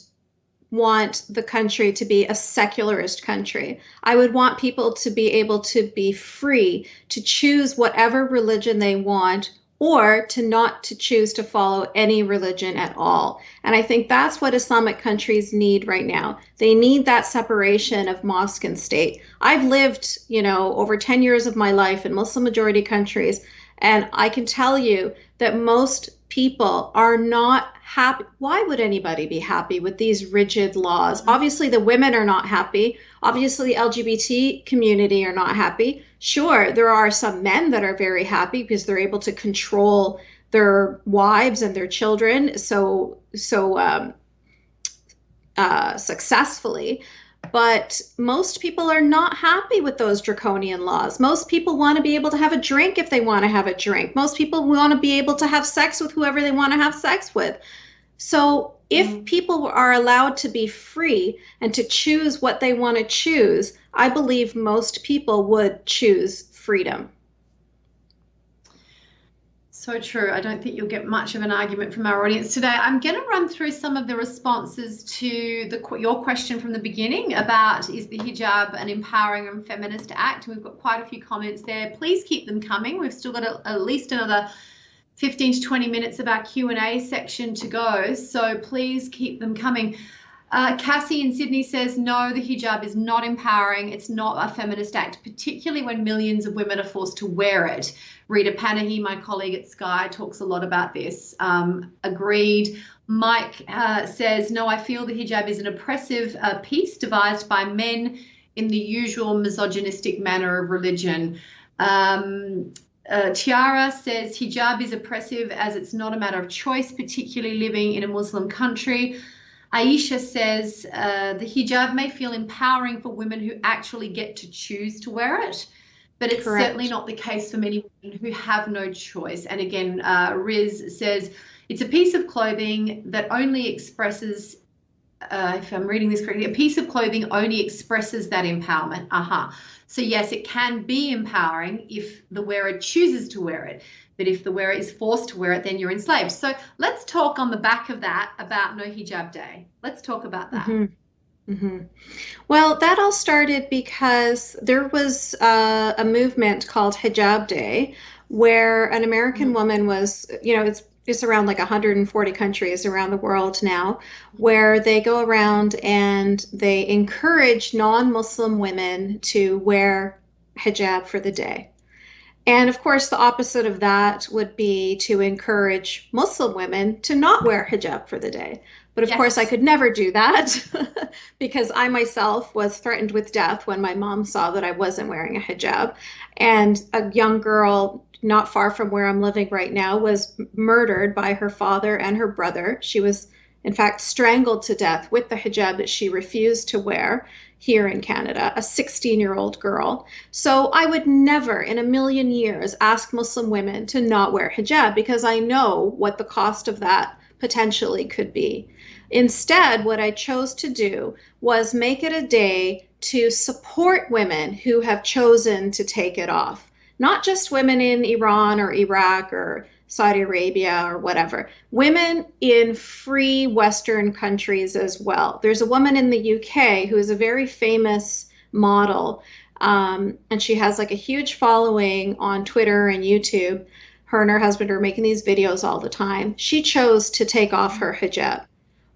want the country to be a secularist country. I would want people to be able to be free to choose whatever religion they want, or to not to choose to follow any religion at all. And I think that's what Islamic countries need right now. They need that separation of mosque and state. I've lived, over 10 years of my life in Muslim majority countries, and I can tell you that most people are not happy. Why would anybody be happy with these rigid laws? Obviously, the women are not happy. Obviously, the LGBT community are not happy. Sure, there are some men that are very happy because they're able to control their wives and their children so successfully. But most people are not happy with those draconian laws. Most people want to be able to have a drink if they want to have a drink. Most people want to be able to have sex with whoever they want to have sex with. So if people are allowed to be free and to choose what they want to choose, I believe most people would choose freedom. So true. I don't think you'll get much of an argument from our audience today. I'm going to run through some of the responses to your question from the beginning about, is the hijab an empowering and feminist act? We've got quite a few comments there. Please keep them coming. We've still got at least another 15 to 20 minutes of our Q&A section to go, so please keep them coming. Cassie in Sydney says, no, the hijab is not empowering. It's not a feminist act, particularly when millions of women are forced to wear it. Rita Panahi, my colleague at Sky, talks a lot about this. Agreed. Mike says, no, I feel the hijab is an oppressive piece devised by men in the usual misogynistic manner of religion. Tiara says, hijab is oppressive as it's not a matter of choice, particularly living in a Muslim country. Aisha says, the hijab may feel empowering for women who actually get to choose to wear it, but it's Correct. Certainly not the case for many women who have no choice. And again, Riz says, it's a piece of clothing that only expresses, if I'm reading this correctly, a piece of clothing only expresses that empowerment. So yes, it can be empowering if the wearer chooses to wear it. But if the wearer is forced to wear it, then you're enslaved. So let's talk on the back of that about No Hijab Day. Let's talk about that. Well, that all started because there was a movement called Hijab Day, where an American woman was, it's around like 140 countries around the world now, where they go around and they encourage non-Muslim women to wear hijab for the day. And of course, the opposite of that would be to encourage Muslim women to not wear hijab for the day. But of course, I could never do that because I myself was threatened with death when my mom saw that I wasn't wearing a hijab. And a young girl not far from where I'm living right now was murdered by her father and her brother. She was, in fact, strangled to death with the hijab that she refused to wear here in Canada, a 16-year-old girl. So I would never in a million years ask Muslim women to not wear hijab because I know what the cost of that potentially could be. Instead, what I chose to do was make it a day to support women who have chosen to take it off. Not just women in Iran or Iraq or Saudi Arabia or whatever, women in free Western countries as well. There's a woman in the UK who is a very famous model, and she has like a huge following on Twitter and YouTube. her and her husband are making these videos all the time. She chose to take off her hijab.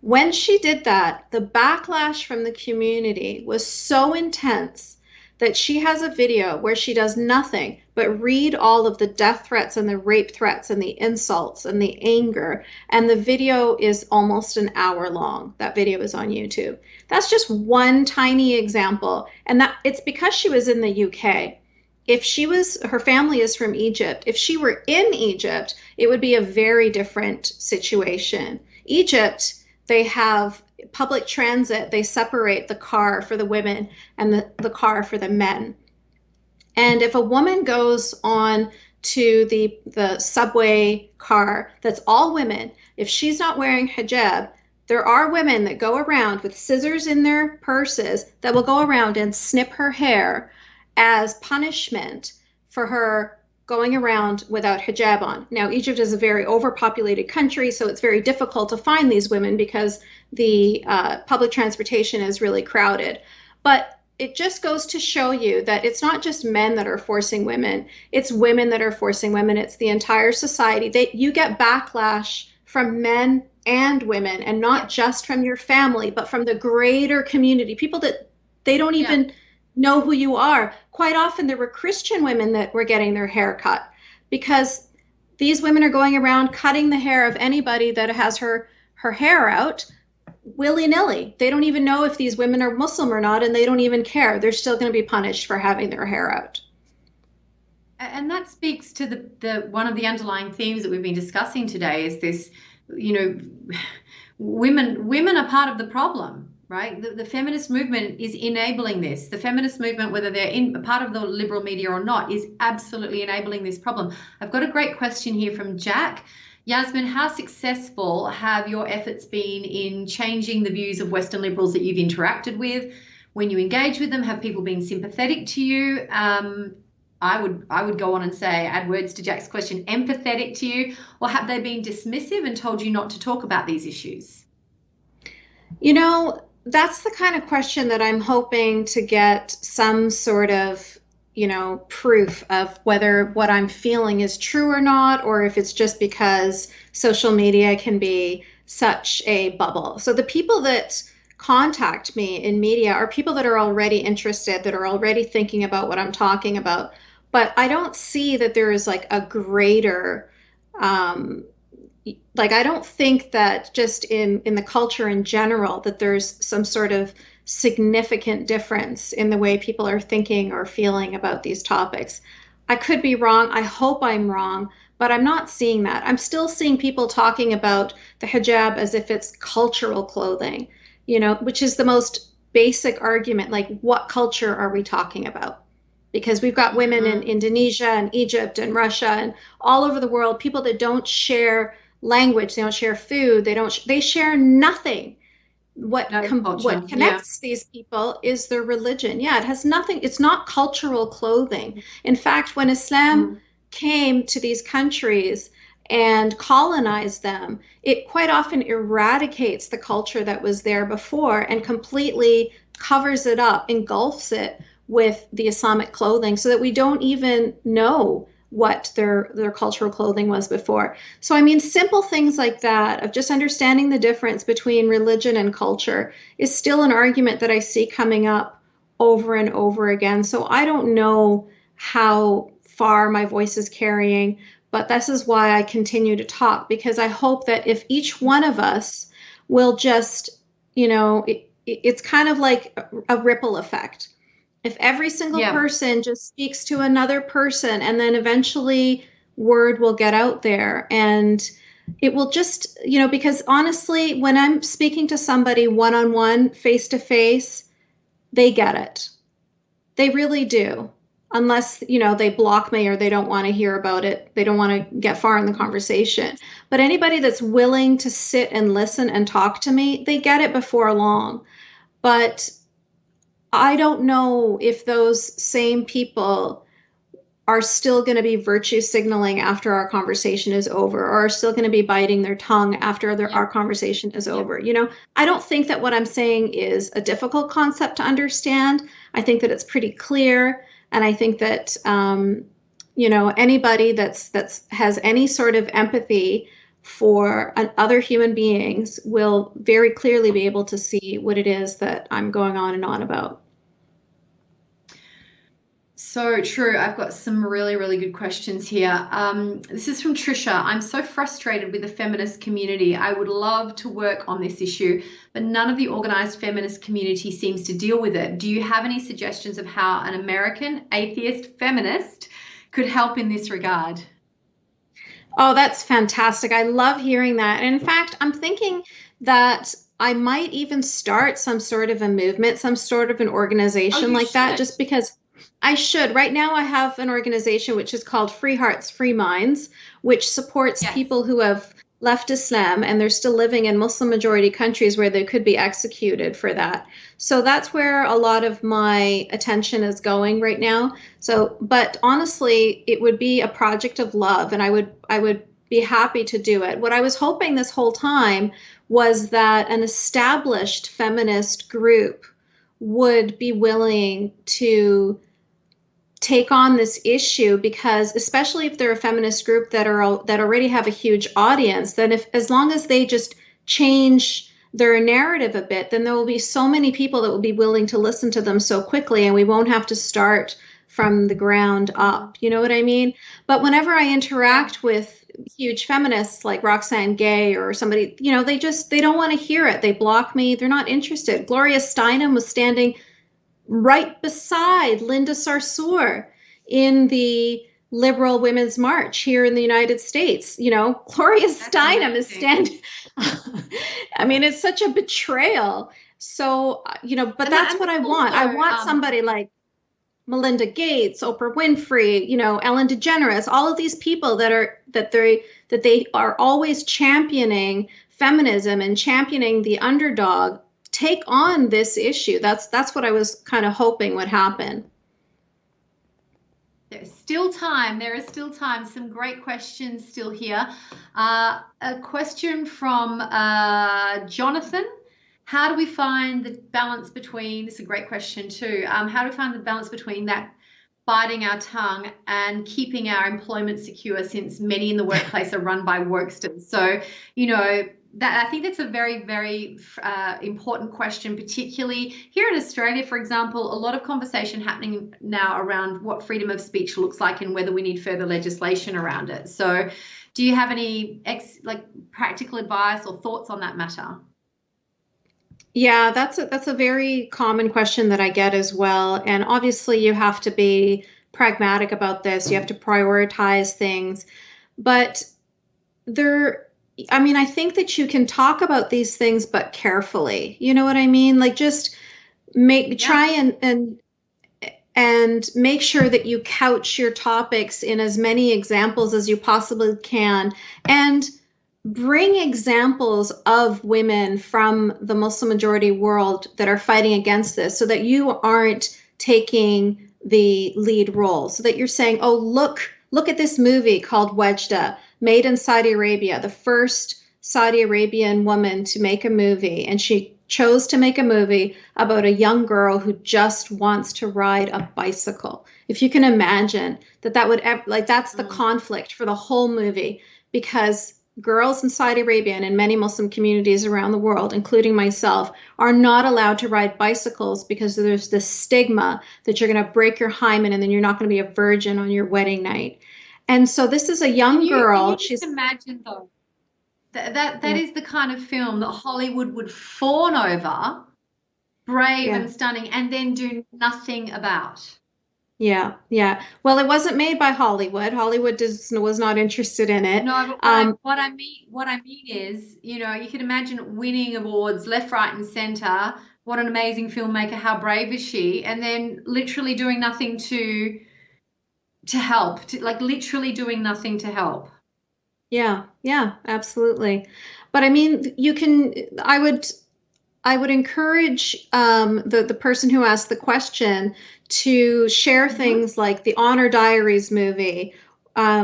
When she did that, the backlash from the community was so intense that she has a video where she does nothing but read all of the death threats and the rape threats and the insults and the anger. And the video is almost an hour long. That video is on YouTube. That's just one tiny example. And that it's because she was in the UK. If she was, her family is from Egypt. If she were in Egypt, it would be a very different situation. Egypt, they have public transit. They separate the car for the women and the car for the men. And if a woman goes on to the subway car that's all women, if she's not wearing hijab, there are women that go around with scissors in their purses that will go around and snip her hair as punishment for her going around without hijab on. Now, Egypt is a very overpopulated country, so it's very difficult to find these women because the public transportation is really crowded. But it just goes to show you that it's not just men that are forcing women, it's women that are forcing women, it's the entire society. You get backlash from men and women, and not just from your family, but from the greater community, people that they don't even know who you are. Quite often there were Christian women that were getting their hair cut because these women are going around cutting the hair of anybody that has her hair out willy-nilly. They don't even know if these women are Muslim or not, and they don't even care. They're still going to be punished for having their hair out. And that speaks to the one of the underlying themes that we've been discussing today is this, women are part of the problem. Right? The feminist movement is enabling this. The feminist movement, whether they're in part of the liberal media or not, is absolutely enabling this problem. I've got a great question here from Jack. Yasmine, how successful have your efforts been in changing the views of Western liberals that you've interacted with? When you engage with them, have people been sympathetic to you? I would go on and say, add words to Jack's question, empathetic to you, or have they been dismissive and told you not to talk about these issues? That's the kind of question that I'm hoping to get some sort of, proof of whether what I'm feeling is true or not, or if it's just because social media can be such a bubble. So the people that contact me in media are people that are already interested, that are already thinking about what I'm talking about. But I don't see that there is like a greater I don't think that just in the culture in general that there's some sort of significant difference in the way people are thinking or feeling about these topics. I could be wrong. I hope I'm wrong, but I'm not seeing that. I'm still seeing people talking about the hijab as if it's cultural clothing, which is the most basic argument. Like, what culture are we talking about? Because we've got women in Indonesia and Egypt and Russia and all over the world, people that don't share language, they don't share food, they share nothing. What connects these people is their religion. It has nothing, it's not cultural clothing. In fact, when Islam came to these countries and colonized them, it quite often eradicates the culture that was there before and completely covers it up, engulfs it with the Islamic clothing so that we don't even know what their cultural clothing was before. So, I mean, simple things like that of just understanding the difference between religion and culture is still an argument that I see coming up over and over again. So I don't know how far my voice is carrying, but this is why I continue to talk, because I hope that if each one of us will just, it's kind of like a ripple effect. If every single person just speaks to another person, and then eventually word will get out there, and it will just, because honestly, when I'm speaking to somebody one-on-one, face-to-face, they get it. They really do. Unless, they block me or they don't want to hear about it. They don't want to get far in the conversation. But anybody that's willing to sit and listen and talk to me, they get it before long. But I don't know if those same people are still going to be virtue signaling after our conversation is over, or are still going to be biting their tongue after our conversation is over. I don't think that what I'm saying is a difficult concept to understand. I think that it's pretty clear. And I think that anybody that's has any sort of empathy for other human beings will very clearly be able to see what it is that I'm going on and on about. So true. I've got some really, really good questions here. This is from Trisha. I'm so frustrated with the feminist community. I would love to work on this issue, but none of the organized feminist community seems to deal with it. Do you have any suggestions of how an American atheist feminist could help in this regard? Oh, that's fantastic. I love hearing that. And in fact, I'm thinking that I might even start some sort of a movement, some sort of an Oh, organization you like that, should. just because I should. Right now, I have an organization which is called Free Hearts, Free Minds, which supports Yes. people who have left Islam and they're still living in Muslim majority countries where they could be executed for that. So that's where a lot of my attention is going right now. So, but honestly, it would be a project of love, and I would be happy to do it. What I was hoping this whole time was that an established feminist group would be willing to take on this issue, because especially if they're a feminist group that already have a huge audience, then if as long as they just change their narrative a bit, then there will be so many people that will be willing to listen to them so quickly, and we won't have to start from the ground up. You know what I mean? But whenever I Yeah. interact with huge feminists like Roxane Gay or somebody, they don't want to hear it. They block me. They're not interested. Gloria Steinem was standing right beside Linda Sarsour in the Liberal Women's March here in the United States. Gloria That's Steinem is amazing. standing. I mean, it's such a betrayal. So, but that's And what that's I want. I also want somebody like Melinda Gates, Oprah Winfrey, Ellen DeGeneres, all of these people that they are always championing feminism and championing the underdog take on this issue. That's what I was kind of hoping would happen. there's still time. There is still time. Some great questions still here. A question from Jonathan. How do we find the balance between, this is a great question too. How do we find the balance between that biting our tongue and keeping our employment secure, since many in the workplace are run by worksters? So, you know, that I think that's a very, very important question, particularly here in Australia, for example. A lot of conversation happening now around what freedom of speech looks like and whether we need further legislation around it. So, do you have any practical advice or thoughts on that matter? Yeah, that's a very common question that I get as well. And obviously you have to be pragmatic about this. You have to prioritize things. But there, I mean, I think that you can talk about these things, but carefully. You know what I mean? Like just make Yeah. try and make sure that you couch your topics in as many examples as you possibly can, and bring examples of women from the Muslim majority world that are fighting against this, so that you aren't taking the lead role, so that you're saying, oh, look at this movie called Wejda, made in Saudi Arabia, the first Saudi Arabian woman to make a movie, and she chose to make a movie about a young girl who just wants to ride a bicycle. If you can imagine that would like that's the Mm. conflict for the whole movie, because girls in Saudi Arabia and in many Muslim communities around the world, including myself, are not allowed to ride bicycles because there's this stigma that you're going to break your hymen and then you're not going to be a virgin on your wedding night. And so this is a young Can girl. you just She's imagine though? That Yeah, is the kind of film that Hollywood would fawn over, brave yeah. and stunning, and then do nothing about. Yeah, yeah. Well, it wasn't made by Hollywood. Was not interested in it. No, but what I mean is, you can imagine winning awards left, right, and center. What an amazing filmmaker! How brave is she? And then literally doing nothing to help, like literally doing nothing to help. Yeah, yeah, absolutely. But I mean, I would encourage the person who asked the question to share Hmm. things like the Honor Diaries movie,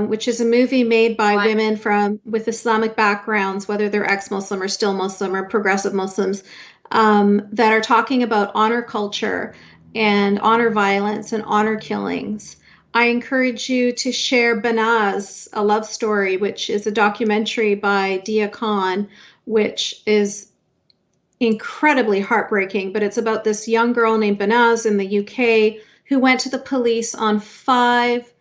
which is a movie made by Right. women from with Islamic backgrounds, whether they're ex-Muslim or still Muslim or progressive Muslims, that are talking about honor culture and honor violence and honor killings. I encourage you to share Banaz, A Love Story, which is a documentary by Dia Khan, which is incredibly heartbreaking, but it's about this young girl named Banaz in the UK who went to the police on 5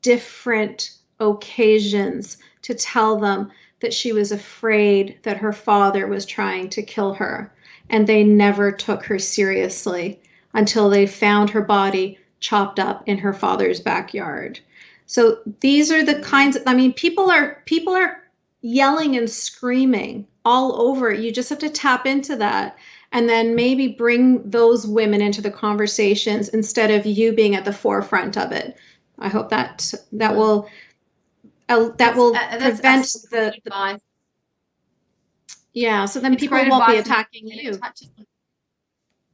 different occasions to tell them that she was afraid that her father was trying to kill her. And they never took her seriously until they found her body chopped up in her father's backyard. So these are the kinds of, I mean, people are yelling and screaming all over. You just have to tap into that and then maybe bring those women into the conversations instead of you being at the forefront of it. I hope that will That's prevent absolute advice. yeah. So then It's people great won't be advice, attacking and you.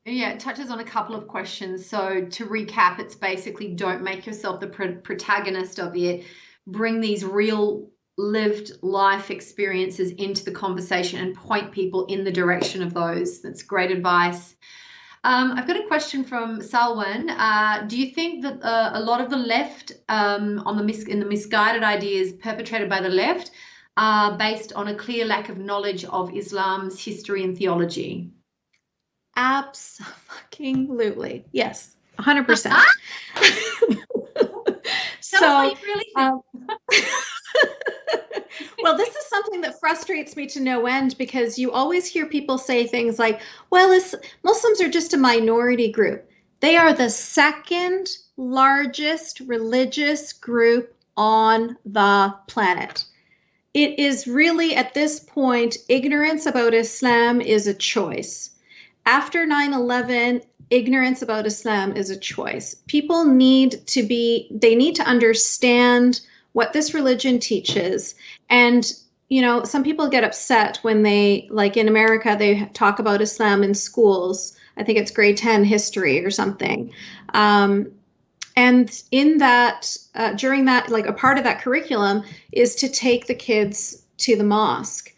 it touches on a couple of questions. So to recap, it's basically don't make yourself the protagonist of it. Bring these real lived life experiences into the conversation and point people in the direction of those. That's great advice. I've got a question from Salwan. Do you think that a lot of the left in the misguided ideas perpetrated by the left are based on a clear lack of knowledge of Islam's history and theology? Absolutely. Yes. 100%. Tell us So, what you really think. well, this is something that frustrates me to no end because you always hear people say things like, well, Muslims are just a minority group. They are the second largest religious group on the planet. It is really, at this point, ignorance about Islam is a choice. After 9/11, ignorance about Islam is a choice. People they need to understand what this religion teaches. And, some people get upset when like in America, they talk about Islam in schools. I think it's grade 10 history or something. And in that, during that, like a part of that curriculum is to take the kids to the mosque.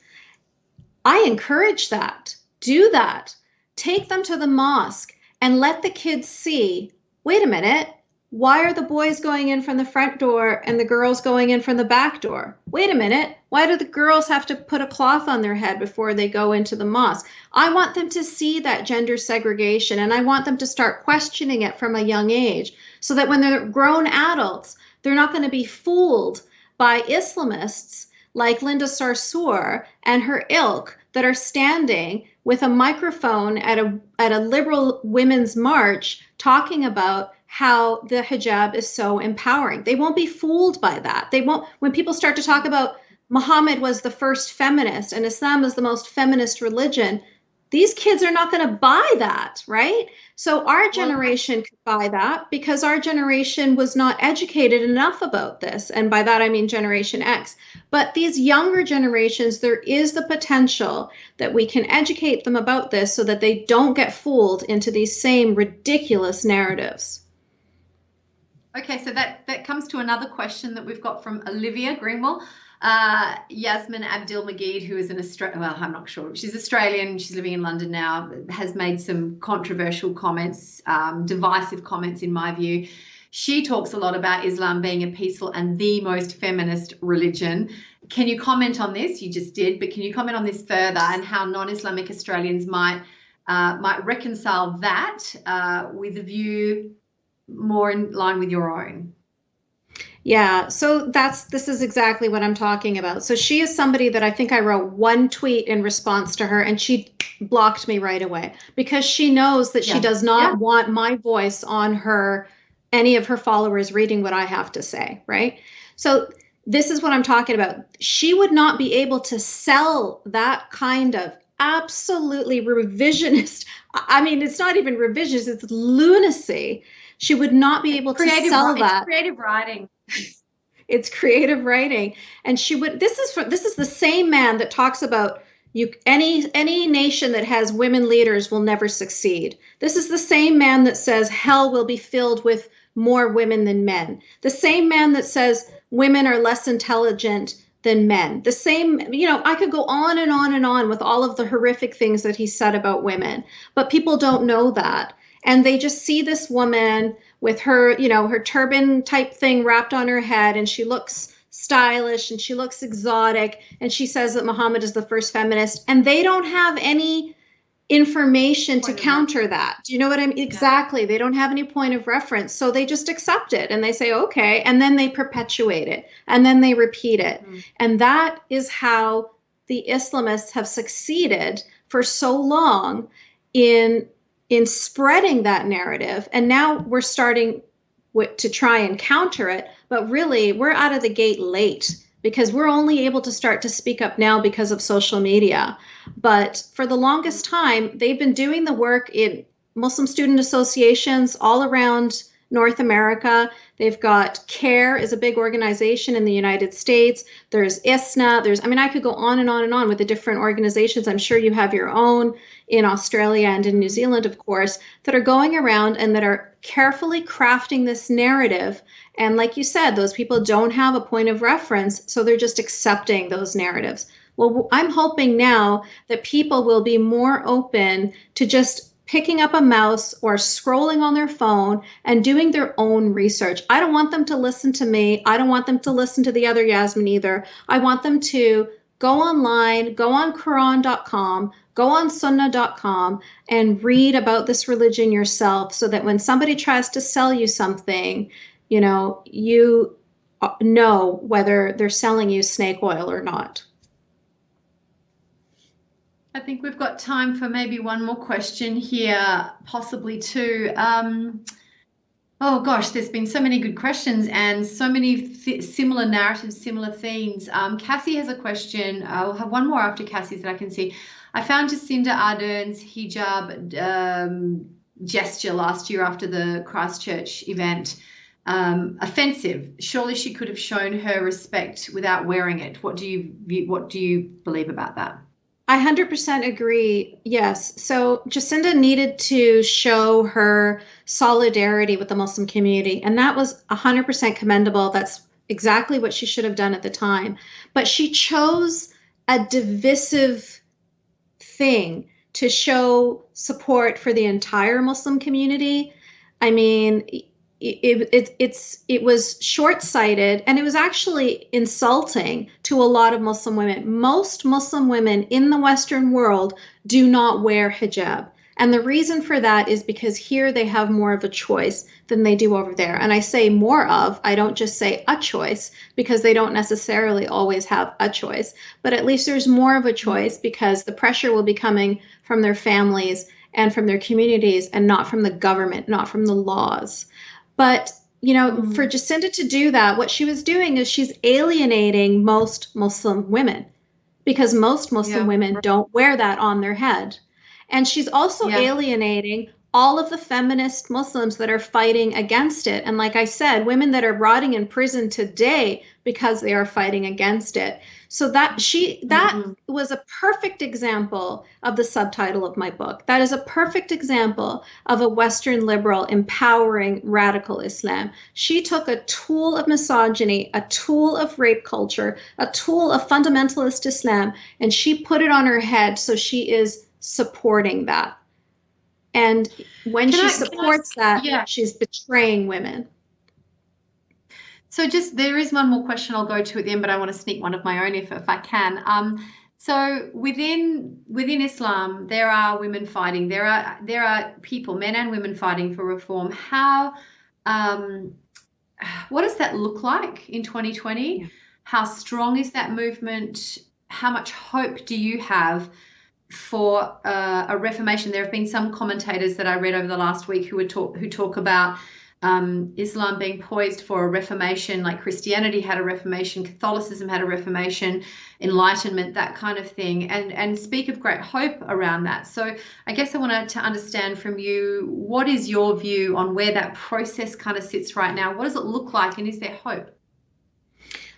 I encourage that. Do that. Take them to the mosque and let the kids see, wait a minute, why are the boys going in from the front door and the girls going in from the back door? Wait a minute, why do the girls have to put a cloth on their head before they go into the mosque? I want them to see that gender segregation, and I want them to start questioning it from a young age so that when they're grown adults, they're not going to be fooled by Islamists like Linda Sarsour and her ilk that are standing with a microphone at a liberal women's march talking about how the hijab is so empowering. They won't be fooled by that. They won't, when people start to talk about Muhammad was the first feminist and Islam is the most feminist religion, these kids are not going to buy that, right? So our generation could buy that because our generation was not educated enough about this. And by that, I mean Generation X. But these younger generations, there is the potential that we can educate them about this so that they don't get fooled into these same ridiculous narratives. Okay, so that comes to another question that we've got from Olivia Greenwell. Yasmine Abdel-Magid, who is an Australian, well, I'm not sure. She's Australian. She's living in London now, has made some controversial comments, divisive comments in my view. She talks a lot about Islam being a peaceful and the most feminist religion. Can you comment on this? You just did, but can you comment on this further and how non-Islamic Australians might reconcile that with a view more in line with your own? Yeah, so this is exactly what I'm talking about. So she is somebody that I think I wrote one tweet in response to her and she blocked me right away because she knows that she does not want my voice on any of her followers reading what I have to say, right? So this is what I'm talking about. She would not be able to sell that kind of absolutely revisionist. I mean, it's not even revisionist, it's lunacy. She would not be able to sell that. It's creative writing. It's creative writing. And this is the same man that talks about any nation that has women leaders will never succeed. This is the same man that says hell will be filled with more women than men. The same man that says women are less intelligent than men. The same, I could go on and on and on with all of the horrific things that he said about women, but people don't know that. And they just see this woman with her, her turban type thing wrapped on her head, and she looks stylish and she looks exotic, and she says that Muhammad is the first feminist, and they don't have any information to counter that. Do you know what I mean? Exactly. They don't have any point of reference. So they just accept it and they say, okay. And then they perpetuate it and then they repeat it. And that is how the Islamists have succeeded for so long in spreading that narrative. And now we're starting to try and counter it. But really, we're out of the gate late, because we're only able to start to speak up now because of social media. But for the longest time, they've been doing the work in Muslim student associations all around North America. They've got CARE is a big organization in the United States. There's ISNA. I could go on and on and on with the different organizations. I'm sure you have your own in Australia and in New Zealand, of course, that are going around and that are carefully crafting this narrative. And like you said, those people don't have a point of reference, so they're just accepting those narratives. Well, I'm hoping now that people will be more open to just picking up a mouse or scrolling on their phone and doing their own research. I don't want them to listen to me. I don't want them to listen to the other Yasmine either. I want them to go online, go on Quran.com, go on Sunnah.com, and read about this religion yourself, so that when somebody tries to sell you something, you know whether they're selling you snake oil or not. I think we've got time for maybe one more question here, possibly two. Oh gosh, there's been so many good questions and so many similar narratives, similar themes. Cassie has a question. I'll have one more after Cassie's that I can see. I found Jacinda Ardern's hijab gesture last year after the Christchurch event offensive. Surely she could have shown her respect without wearing it. What do you believe about that? I 100% agree. Yes. So Jacinda needed to show her solidarity with the Muslim community, and that was 100% commendable. That's exactly what she should have done at the time. But she chose a divisive thing to show support for the entire Muslim community. I mean, it was short-sighted, and it was actually insulting to a lot of Muslim women. Most Muslim women in the Western world do not wear hijab. And the reason for that is because here they have more of a choice than they do over there. And I say more of, I don't just say a choice, because they don't necessarily always have a choice. But at least there's more of a choice, because the pressure will be coming from their families and from their communities, and not from the government, not from the laws. But, for Jacinda to do that, what she was doing is she's alienating most Muslim women, because most Muslim women don't wear that on their head. And she's also alienating all of the feminist Muslims that are fighting against it. And like I said, women that are rotting in prison today because they are fighting against it. So that was a perfect example of the subtitle of my book. That is a perfect example of a Western liberal empowering radical Islam. She took a tool of misogyny, a tool of rape culture, a tool of fundamentalist Islam, and she put it on her head. So she is supporting that. And when she supports that, she's betraying women. So there is one more question I'll go to at the end, but I want to sneak one of my own if I can. So within Islam, there are women fighting. There are people, men and women, fighting for reform. What does that look like in 2020? Yeah. How strong is that movement? How much hope do you have for a reformation? There have been some commentators that I read over the last week who talk about Islam being poised for a reformation, like Christianity had a reformation, Catholicism had a reformation, Enlightenment, that kind of thing, and speak of great hope around that. So I guess I wanted to understand from you, what is your view on where that process kind of sits right now? What does it look like, and is there hope?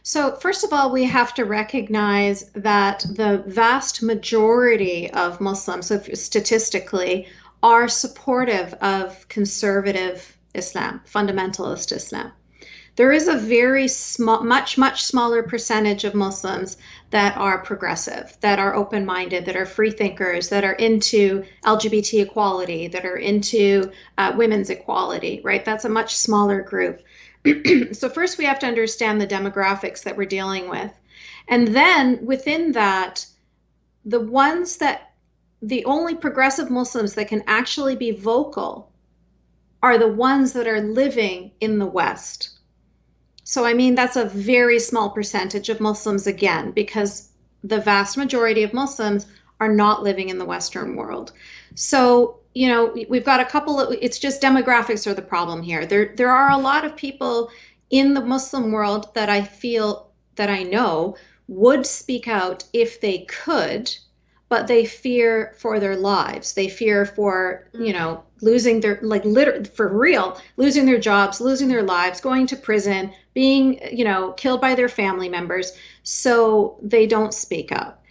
So first of all, we have to recognize that the vast majority of Muslims, so statistically, are supportive of conservative Islam, fundamentalist Islam. There is a very small, much smaller percentage of Muslims that are progressive, that are open-minded, that are free thinkers, that are into LGBT equality, that are into women's equality, right? That's a much smaller group. So first we have to understand the demographics that we're dealing with. And then within that, the only progressive Muslims that can actually be vocal are the ones that are living in the West. So, I mean, that's a very small percentage of Muslims, again, because the vast majority of Muslims are not living in the Western world. So, we've got a couple of, it's just demographics are the problem here. There are a lot of people in the Muslim world that I feel, that I know, would speak out if they could, but they fear for their lives. They fear for, losing their, for real, losing their jobs, losing their lives, going to prison, being, killed by their family members. So they don't speak up.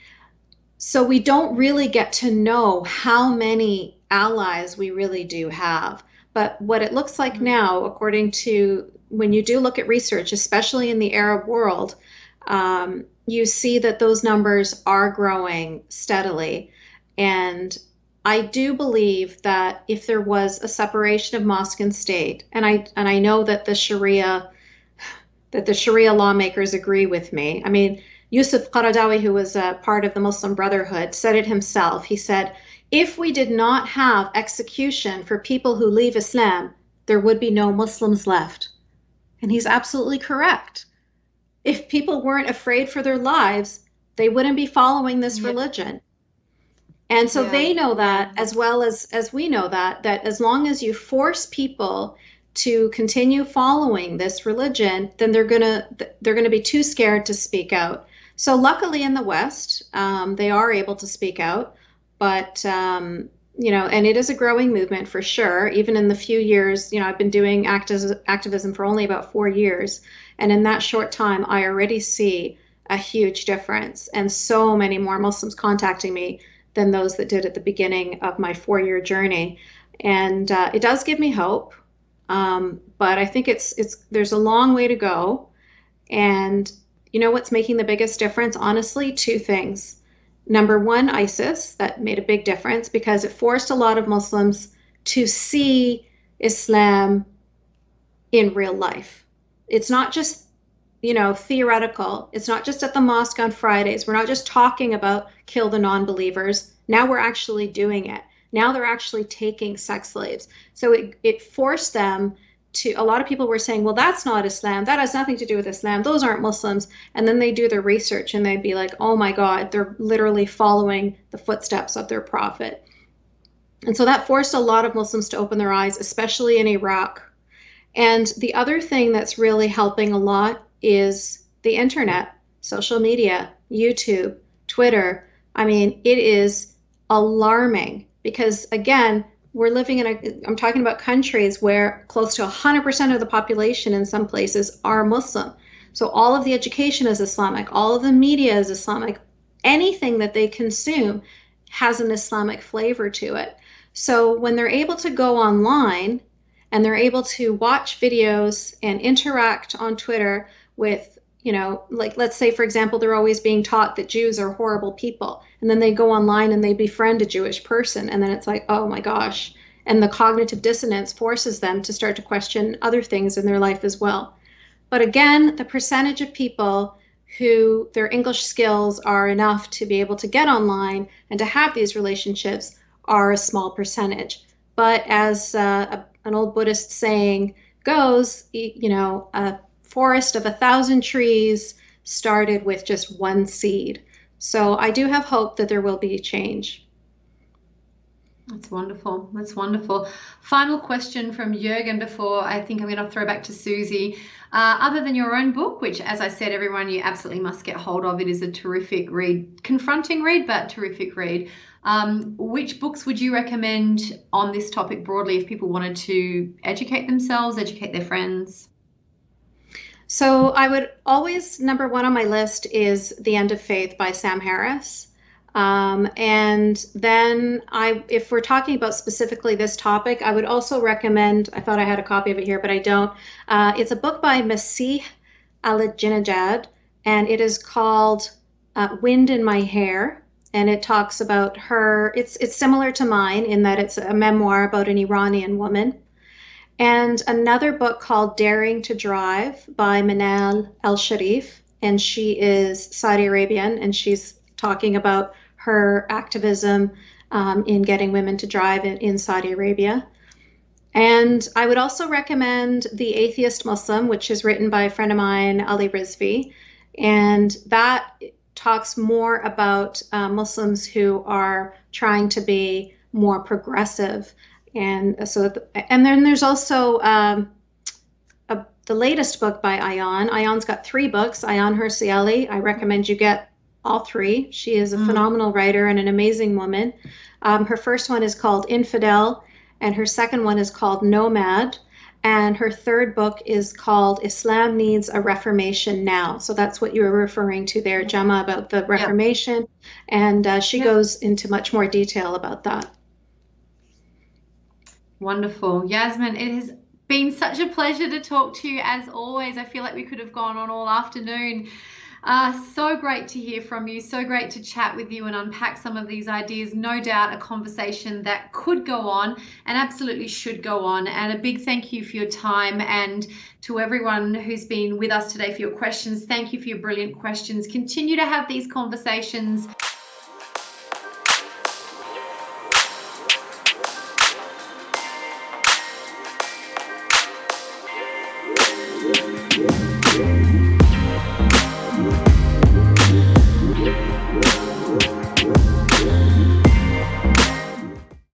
So we don't really get to know how many allies we really do have. But what it looks like now, according to when you do look at research, especially in the Arab world, you see that those numbers are growing steadily. And I do believe that if there was a separation of mosque and state, and I know that the Sharia lawmakers agree with me. I mean, Yusuf Qaradawi, who was a part of the Muslim Brotherhood, said it himself. He said, if we did not have execution for people who leave Islam, there would be no Muslims left. And he's absolutely correct. If people weren't afraid for their lives, they wouldn't be following this religion. And so they know that, as well as we know that as long as you force people to continue following this religion, then they're gonna be too scared to speak out. So luckily in the West, they are able to speak out, but and it is a growing movement for sure. Even in the few years, I've been doing activism for only about 4 years. And in that short time, I already see a huge difference, and so many more Muslims contacting me than those that did at the beginning of my 4-year journey. And it does give me hope, but I think there's a long way to go. And what's making the biggest difference? Honestly, 2 things. Number one, ISIS, that made a big difference because it forced a lot of Muslims to see Islam in real life. It's not just, theoretical. It's not just at the mosque on Fridays. We're not just talking about kill the non-believers. Now we're actually doing it. Now they're actually taking sex slaves. So it forced them to, a lot of people were saying, well, that's not Islam. That has nothing to do with Islam. Those aren't Muslims. And then they do their research and they'd be like, oh my God, they're literally following the footsteps of their prophet. And so that forced a lot of Muslims to open their eyes, especially in Iraq. And the other thing that's really helping a lot is the internet, social media, YouTube, Twitter. I mean, it is alarming because, again, we're living I'm talking about countries where close to 100% of the population in some places are Muslim. So all of the education is Islamic, all of the media is Islamic. Anything that they consume has an Islamic flavor to it. So when they're able to go online and they're able to watch videos and interact on Twitter with, let's say, for example, they're always being taught that Jews are horrible people. And then they go online and they befriend a Jewish person. And then it's like, oh my gosh. And the cognitive dissonance forces them to start to question other things in their life as well. But again, the percentage of people who their English skills are enough to be able to get online and to have these relationships are a small percentage. But as an old Buddhist saying goes, a forest of 1,000 trees started with just one seed. So I do have hope that there will be change. That's wonderful. That's wonderful. Final question from Jürgen before I think I'm going to throw back to Susie. Other than your own book, which, as I said, everyone, you absolutely must get hold of. It is a terrific read, confronting read, but terrific read. Which books would you recommend on this topic broadly if people wanted to educate themselves, educate their friends? So I would always, number one on my list is The End of Faith by Sam Harris. And then if we're talking about specifically this topic, I would also recommend, I thought I had a copy of it here, but I don't. It's a book by Masih Al-Jinajad, and it is called Wind in My Hair, and it talks about her. It's similar to mine in that it's a memoir about an Iranian woman. And another book called Daring to Drive by Manal El Sharif, and she is Saudi Arabian, and she's talking about her activism in getting women to drive in Saudi Arabia. And I would also recommend The Atheist Muslim, which is written by a friend of mine, Ali Rizvi. And that talks more about Muslims who are trying to be more progressive. And then there's also the latest book by Ayan. Ayan's got 3 books. Ayan Hirsi Ali. I recommend you get all 3. She is a phenomenal writer and an amazing woman. Her first one is called Infidel, and her second one is called Nomad, and her third book is called Islam Needs a Reformation Now. So that's what you were referring to there, Gemma, about the Reformation, and she goes into much more detail about that. Wonderful. Yasmine, it has been such a pleasure to talk to you as always. I feel like we could have gone on all afternoon. So great to hear from you. So great to chat with you and unpack some of these ideas. No doubt a conversation that could go on and absolutely should go on. And a big thank you for your time, and to everyone who's been with us today for your questions. Thank you for your brilliant questions. Continue to have these conversations.